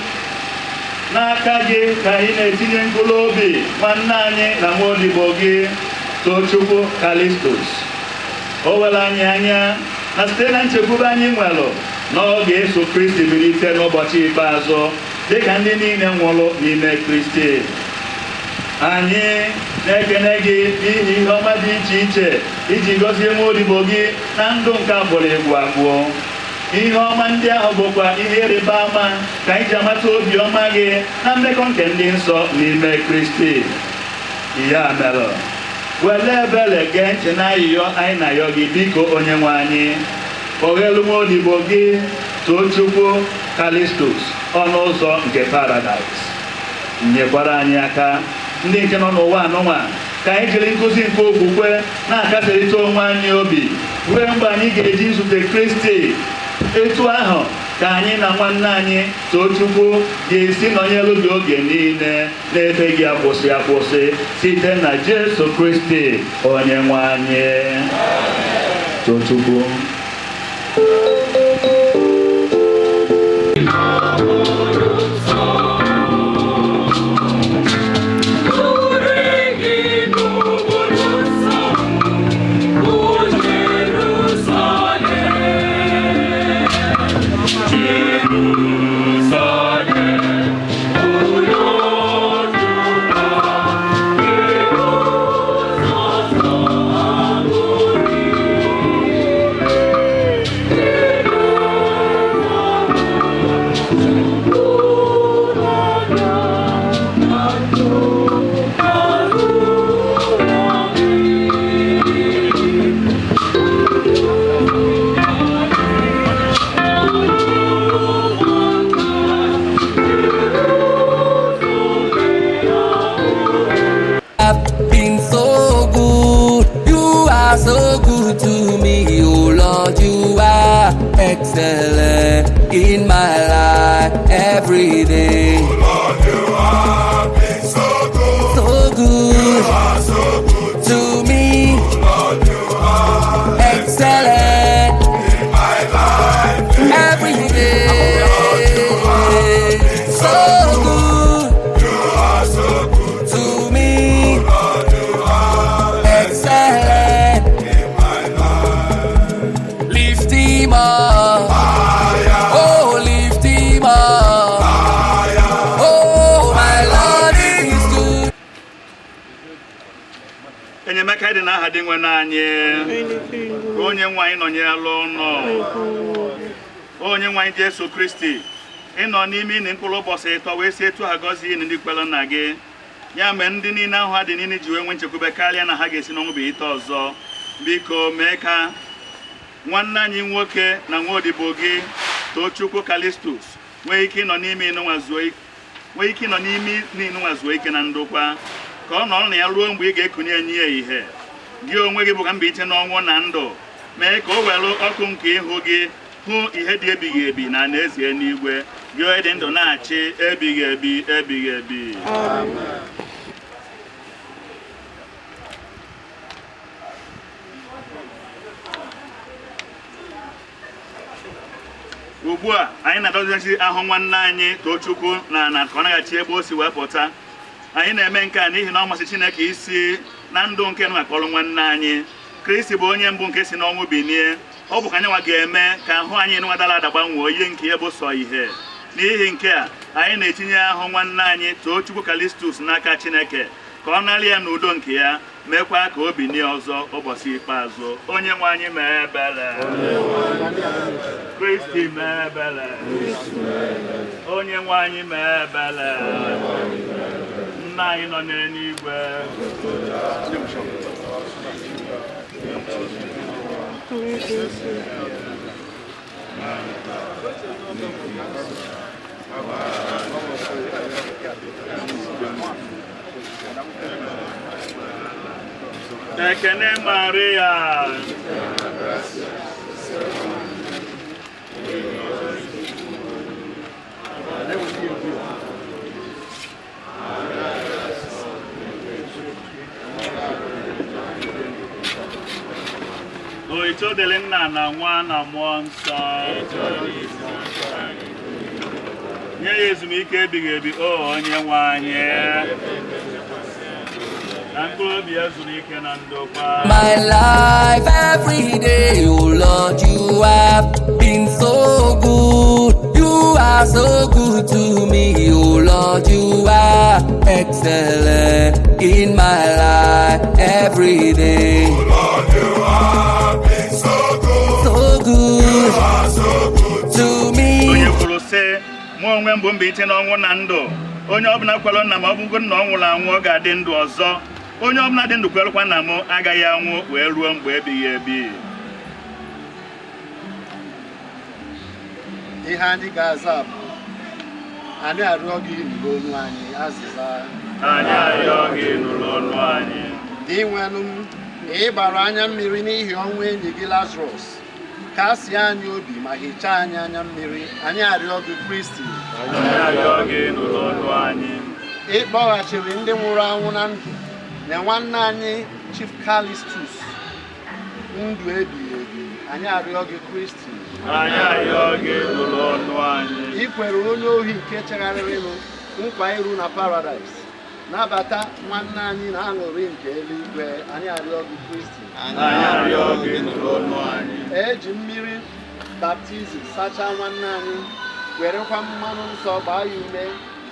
Speaker 6: n'aka gị ka anyị na-etinye mkpụrụ obi nwanne anyị na nwaodibo gị Tochukwu Kalistus. O were anyị anya na site na nchekwube anyị nwere na ọ ga-eso Kristi bilite n'ụbọchị ikpeazụ dịka ndị niile nwụrụ n'ime Kristi. Anyị na-ekene gị n'ihi ihe ọma dị iche iche iji gọzie nwaodibo gị na ndụ nke abụrụ egwu abụọ. Ihe ọma ndị ahụ bụkwa ihe ịrịba ama ka anyị ji amata obiọma gị na mmekọ nke ndị nsọ n'ime Kristi. Ya mere, were ebere gee ntị na ayịyọ anyị na-ayọ gị biko Onyenwe anyị. Kpọghelu nwaodibo gị Tochukwu Kalistus ọnụ ụzọ nke Paradaịs. Nyekwara anyị aka ndị nke nọ n'ụwa anụnwa ka anyị jiri nkụzi nke okwukwe na-akasịrịta onwe anyị obi ruo mgbe anyị ga-eji nzute Kristi. Etu ahụ ka anyị na nwanne anyị Tochukwu ga-esi nọnyere gị oge niile n'ebe gị akwụsị site na Jesu Kristi Onyenwe anyị. Tochukwu.
Speaker 8: Ooh.
Speaker 1: so good to me, oh Lord, you are excellent in my life every day.
Speaker 2: Oh Lord, you have been so good.
Speaker 1: So good.
Speaker 2: You are so good
Speaker 1: to me.
Speaker 2: Oh Lord, you are
Speaker 1: excellent
Speaker 2: in my life
Speaker 1: every day. So good.
Speaker 2: You are so good
Speaker 1: to me.
Speaker 2: Oh Lord, you are
Speaker 1: excellent
Speaker 2: in my life.
Speaker 1: Lift him up.
Speaker 2: Higher.
Speaker 1: Oh, lift him up.
Speaker 2: Higher.
Speaker 1: Oh, my Lord is good.
Speaker 6: enyemaka dị n'aha dị nwe n'anyị onye nwe anyị nọnyerela ụnọ onye nwe anyị Jesu Kristi ịnọ n'ime ịnị mkpụrụ ụbọchị ịtọ wee si etu ha gọzie ịnị ndị kwere nna gị ya mee ndị niile ahụ ha dị niile ji wee nwee nchekwube karịa na ha ga-esi n'ọnwụ bụ ite ọzọ biko mee ka nwanne anyị nwoke na nwa odibo gị Tochukwu Kalistus nwee ike ịnọ n'ime ịnụnwa zuo ike na ndokwa ka ọ nọrọ na ya ruo mgbe ị ga-ekunye enyi ya ihe gị onwe gị bụ ka mba iche n'ọnwụ na ndụ mee ka o were ọkụ nke ịhụ gị hụ ihe dị ebighị ebi na n'ezie n'igwe gị onye dị ndụ na-achị ebighị ebi ebighị ebi. Ugbu a anyị na-adọzi ahụ nwanne anyị Tochukwu na ka ọ naghachi ebe o si wee pụta. Anyị na-eme nke a n'ihi na ọ masị Chineke isi na ndụ nke nwa kpọrọ nwanne anyị Kristi bụ onye mbụ nke si n'ọnwụ binie. Ọ bụ ka anyị nwa ga-eme ka ahụ anyị nwadara adagbanwee ihe nke ya bụ sọ ihe. N'ihi nke a anyị na-etinye ahụ nwanne anyị Tochukwu Kalistus n'aka Chineke ka ọ narị ya n'udo nke ya mekwa ka o binie ọzọ ụbọchị ikpeazụ. Onye nwe anyị mee ebere. Kristi mee ebere. Onye nwe anyị mee ebere. Nna anyị nọ n'eluigwe. Ekene Maria. Oito dele nna na nwa na mmụọ nsọ. Nye ya ezumike ebighị ebi o onye nwe anyị. Na mkpụrụ obi ya zuru ike na ndokwa.
Speaker 1: My life every day, oh Lord, you have been so good. You are so good to me, oh Lord, you are excellent in my life every day.
Speaker 2: Oh Lord, you have been so good.
Speaker 1: So good
Speaker 2: You are so good
Speaker 1: to me.
Speaker 6: Onye kwuru sị mụ onwe mbụ mba iche n'ọnwụ na ndụ onye ọbụla kwere nna m ọ bụgo na ọ nwụrụ anwụ ọ ga-adị ndụ ọzọ onye ọbụla dị ndụ kwerekwa nna m agaghị anwụ wee ruo mgbe ebighị ebi.
Speaker 8: Ihe anyị ga-aza bụ anyị arịọ gị nụrụ ọnụ anyị azịza.
Speaker 6: Anyị arịọ gị nụrụ ọnụ anyị.
Speaker 8: Dị nwenụ m ịgbara anya mmiri n'ihi ọnwụ enyi gị Lazarus kasị anyị obi ma hichaa anyị anya mmiri anyị arịọ gị Kristi.
Speaker 6: Anyị arịọ gị nụrụ ọnụ anyị.
Speaker 8: Ịkpọghachiri ndị nwụrụ anwụ na ndụ na nwanne anyị Chief Kalistus ndụ ebighị ebi anyị arịọ gị Kristi.
Speaker 6: Anyị arịọ gị nụrụ ọnụ anyị.
Speaker 8: I kwere onye ohi nke chegharịrịnụ nkwa iru na Paradaịs nabata nwanne anyị na aṅụrị nke eluigwe anyị arịọ gị Kristi.
Speaker 6: Anyị arịọ gị nụrụ ọnụ anyị.
Speaker 8: Eji mmiri baptizim sachaa nwanne anyị werekwa mmanụ nsọ gbaa ya ume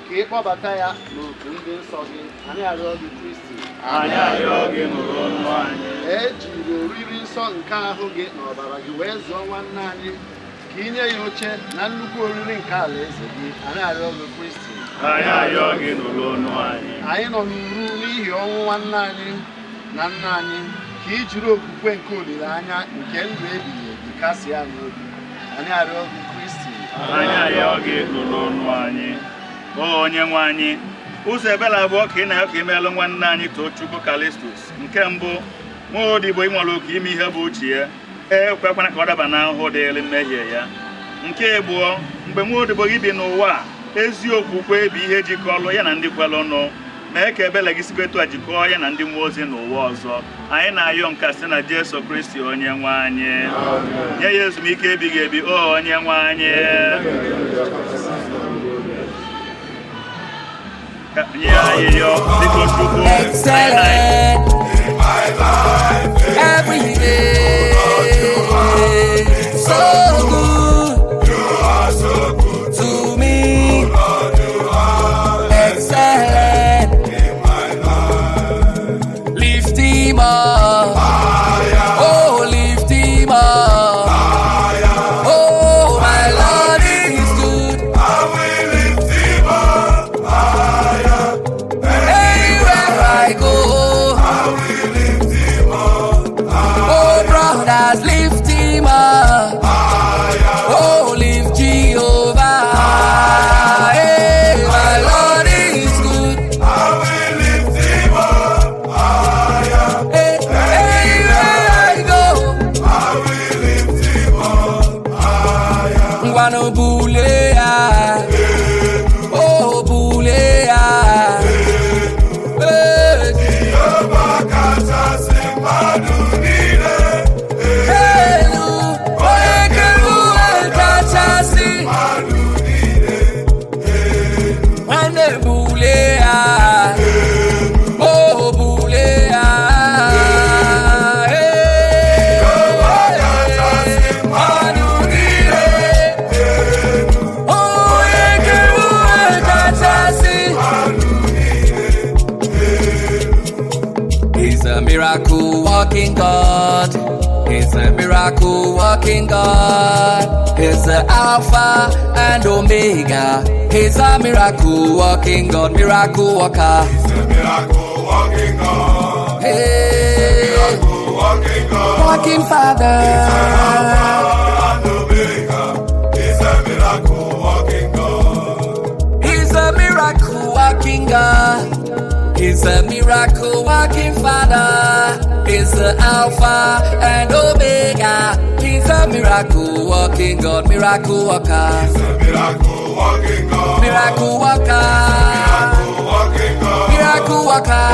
Speaker 8: ka ị kpọbata ya n'otu ndị nsọ gị anyị arịọ gị Kristi.
Speaker 6: Anyị arịọ gị nụrụ ọnụ anyị.
Speaker 8: Ejiri oriri nsọ nke ahụ gị na ọbara gị wee zụọ nwanne anyị ka inye ya oche na nnukwu oriri nke alaeze gị anyị arịọ gị Kristi.
Speaker 6: Anyị arịọ gị nụrụ ọnụ anyị.
Speaker 8: Anyị nọ n'uru n'ihi ọnwụ nwanne anyị na nna anyị ka i jiri okwukwe nke olileanya nke ndụ ebighị ebi kasị anyị obi anyị arịọ gị Kristi.
Speaker 6: Anyị arịọ gị nụrụ ọnụ anyị. O onye nwe anyị ụzọ ebere abụọ ka ị na-ayọ ka imeelụ nwanne anyị Tochukwu Kalistus. Nke mbụ nwa odibo ịnwere oke ime ihe bụ uche ya ekwekwana ka ọ daba n'ahụhụ dịrị mmehie ya. Nke abụọ, mgbe nwa odibo gị bi n'ụwa ezi okwukwe bụ ihe jikọrọ ya na ndị kwere ọnụ, mee ka ebele gị sikwa etu a jikọọ ya na ndị mmụọ ozi n'ụwa ọzọ. Anyị na-ayọ nke site na Jesu Kristi onye nwe anyị. Nye ya ezumike ebighị ebi o onye nwe anyị. Nye anyị yọ dịka Tochukwu.
Speaker 1: Excellent every day. So good.
Speaker 2: You are so good
Speaker 1: to me. Excellent
Speaker 2: in my life.
Speaker 1: Lift him up.
Speaker 2: Higher,
Speaker 1: Oh, lift him up.
Speaker 2: higher.
Speaker 1: Oh, my Lord is good.
Speaker 2: I will lift him up higher.
Speaker 1: Anywhere I go.
Speaker 2: I will lift him up higher.
Speaker 1: Oh, brothers, lift him up. Oh, lift Jehovah. Hey, my Lord is good.
Speaker 2: I will lift him up higher.
Speaker 1: Hey, anywhere I go.
Speaker 2: I will lift him up higher.
Speaker 1: Ngwano bulea. Oh, bulea. Hey,
Speaker 2: Jehovah kachasị mmadụ niile.
Speaker 1: elu, onye kere ụwa kachasị.
Speaker 2: Mmadụ niile.
Speaker 1: Nwanne bulea. Oh, bulea. Hey, mmadụ niile. Onye kere ụwa kachasị. He's a miracle walking God. He's a miracle walking God. He's the Alpha and Omega. He's a miracle walking God, miracle walker.
Speaker 2: He's a miracle walking God.
Speaker 1: Hey,
Speaker 2: Miracle walking God.
Speaker 1: walking Father.
Speaker 2: And Omega. He's a miracle walking God.
Speaker 1: He's a miracle walking God. He's a miracle walking Father. He's the Alpha and Omega. He's a miracle walking God, miracle walker.
Speaker 2: He's a miracle walking God.
Speaker 1: Miracle walker.
Speaker 2: Miracle walking God.
Speaker 1: Miracle walker.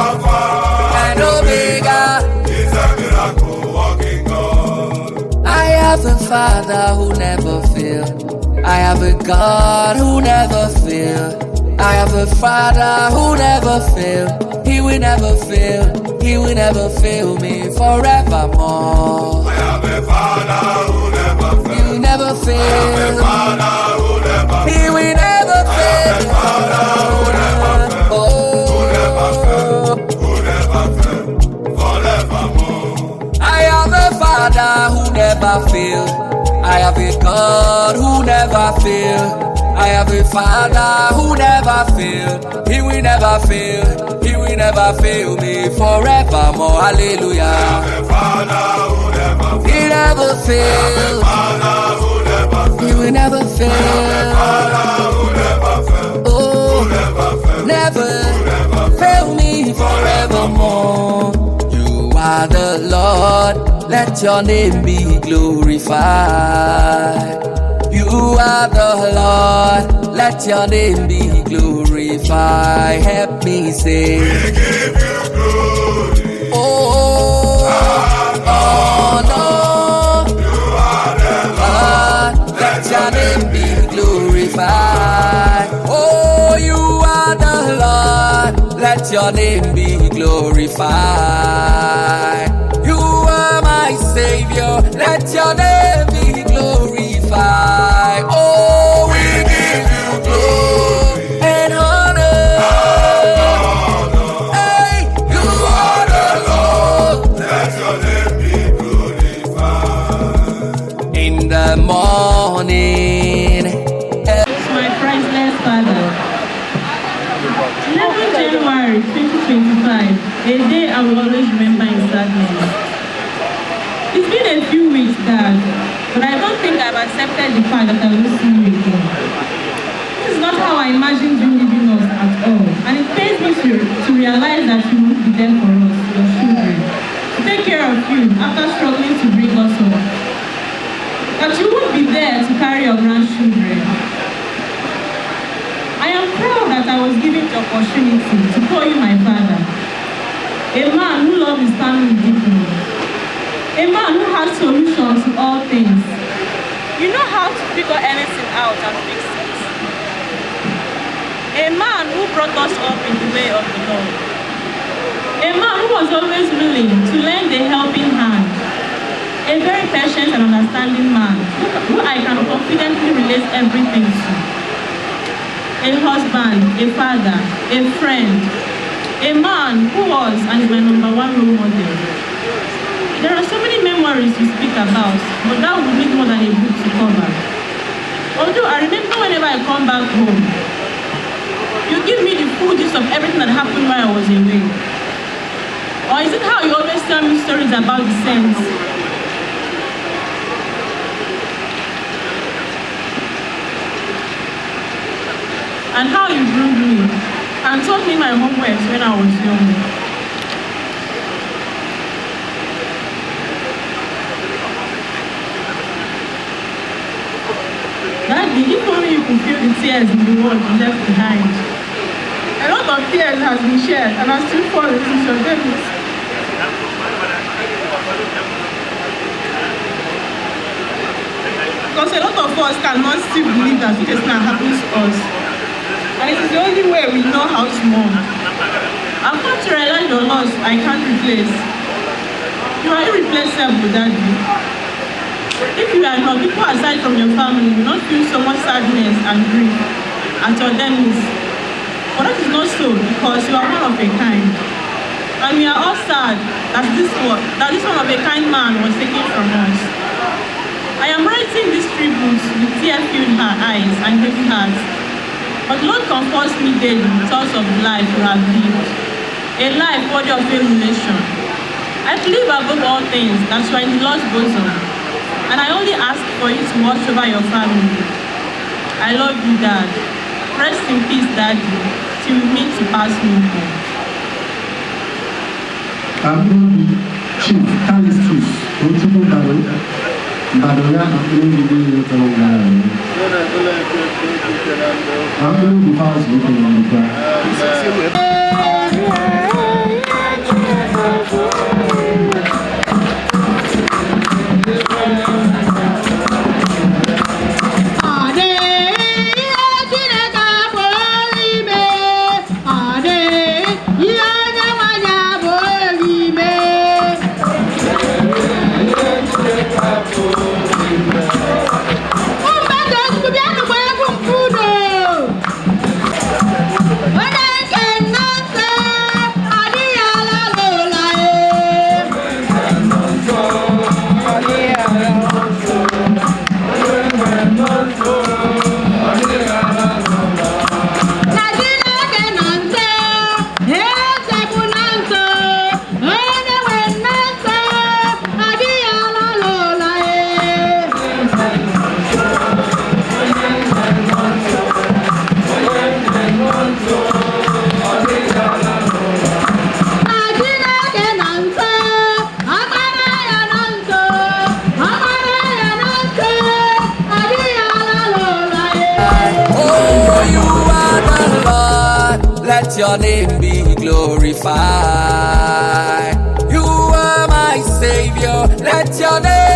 Speaker 2: Alpha
Speaker 1: And Omega.
Speaker 2: He's a miracle walking God.
Speaker 1: I have a Father who never fails. I have a God who never fails. I have a Father who never fails. He will never fail. He will never fail me forevermore.
Speaker 2: I have a Father who never
Speaker 1: He
Speaker 2: fails.
Speaker 1: will never
Speaker 2: I have a
Speaker 1: fail.
Speaker 2: Father who never fails.
Speaker 1: He will never fail. Oh,
Speaker 2: Who never fails. Forevermore.
Speaker 1: I have a Father who never fails. I have a God who never fails. I have a Father who never fails. He will never fail. He will never fail me forevermore. Hallelujah.
Speaker 2: I have a Father who never fails.
Speaker 1: He never fails.
Speaker 2: Father who never fails.
Speaker 1: He will never fail.
Speaker 2: Father who never fails.
Speaker 1: Oh,
Speaker 2: Never fails.
Speaker 1: never fail me forevermore. You are the Lord. Let your name be glorified. You are the Lord, let your name be glorified. Help me say,
Speaker 2: We give you glory.
Speaker 1: oh, no,
Speaker 2: You are the
Speaker 1: Lord, let your name be glorified. Oh, you are the Lord, let your name be glorified. You are my Savior, let your name be glorified. Oh, we give you glory and honor. Hey, you are the Lord.
Speaker 2: Let your name be glorified.
Speaker 1: In the morning,
Speaker 4: My priceless father. 11 January 2025, a day I will always remember in sadness. It's been a few weeks, Dad, but I don't think I've accepted the fact that I will see you again. This is not how I imagined you leaving us at all, and it pains me to realize that you won't be there for us, your children. care of you after struggling to bring us up. That you would be there to carry your grandchildren. I am proud that I was given the opportunity to call you my father. A man who loves his family deeply. A man who has solutions to all things. You know how to figure anything out and fix it. A man who brought us up in the way of the Lord. A man who was always willing to lend a helping hand. A very patient and understanding man who I can confidently relate everything to. A husband, a father, a friend. A man who was and is my #1 role model. There are so many memories to speak about, but that would need more than a book to cover. Although I remember whenever I come back home, you give me the full gist of everything that happened while I was away. Or is it how you always tell me stories about the saints? And how you groomed me and taught me my homeworks when I was young. Daddy, if only you could feel the tears in the world you left behind. A lot of tears has been shed and I still fall into your debts. Because a lot of us cannot still believe that it is not happening to us. And it is the only way we know how to mourn. I've come to realize your loss I can't replace. You are irreplaceable, Daddy. If you are not, people aside from your family will not feel so much sadness and grief at your demise. But that is not so because you are one of a kind. And we are all sad that this one of a kind man was taken from us. I am writing these tributes with tear-filled eyes and heavy hearts. But Lord comforts me daily with thoughts of the life you have lived. A life worthy of emulation. I believe above all things that you are in the Lord's bosom. And I only ask for you to watch over your family. I love you, Dad. Rest in peace, Daddy, till we meet to pass me home.
Speaker 5: Chief Calistus, Tochukwu Mbadugha
Speaker 1: Let your name be glorified. You are my Savior. Let your name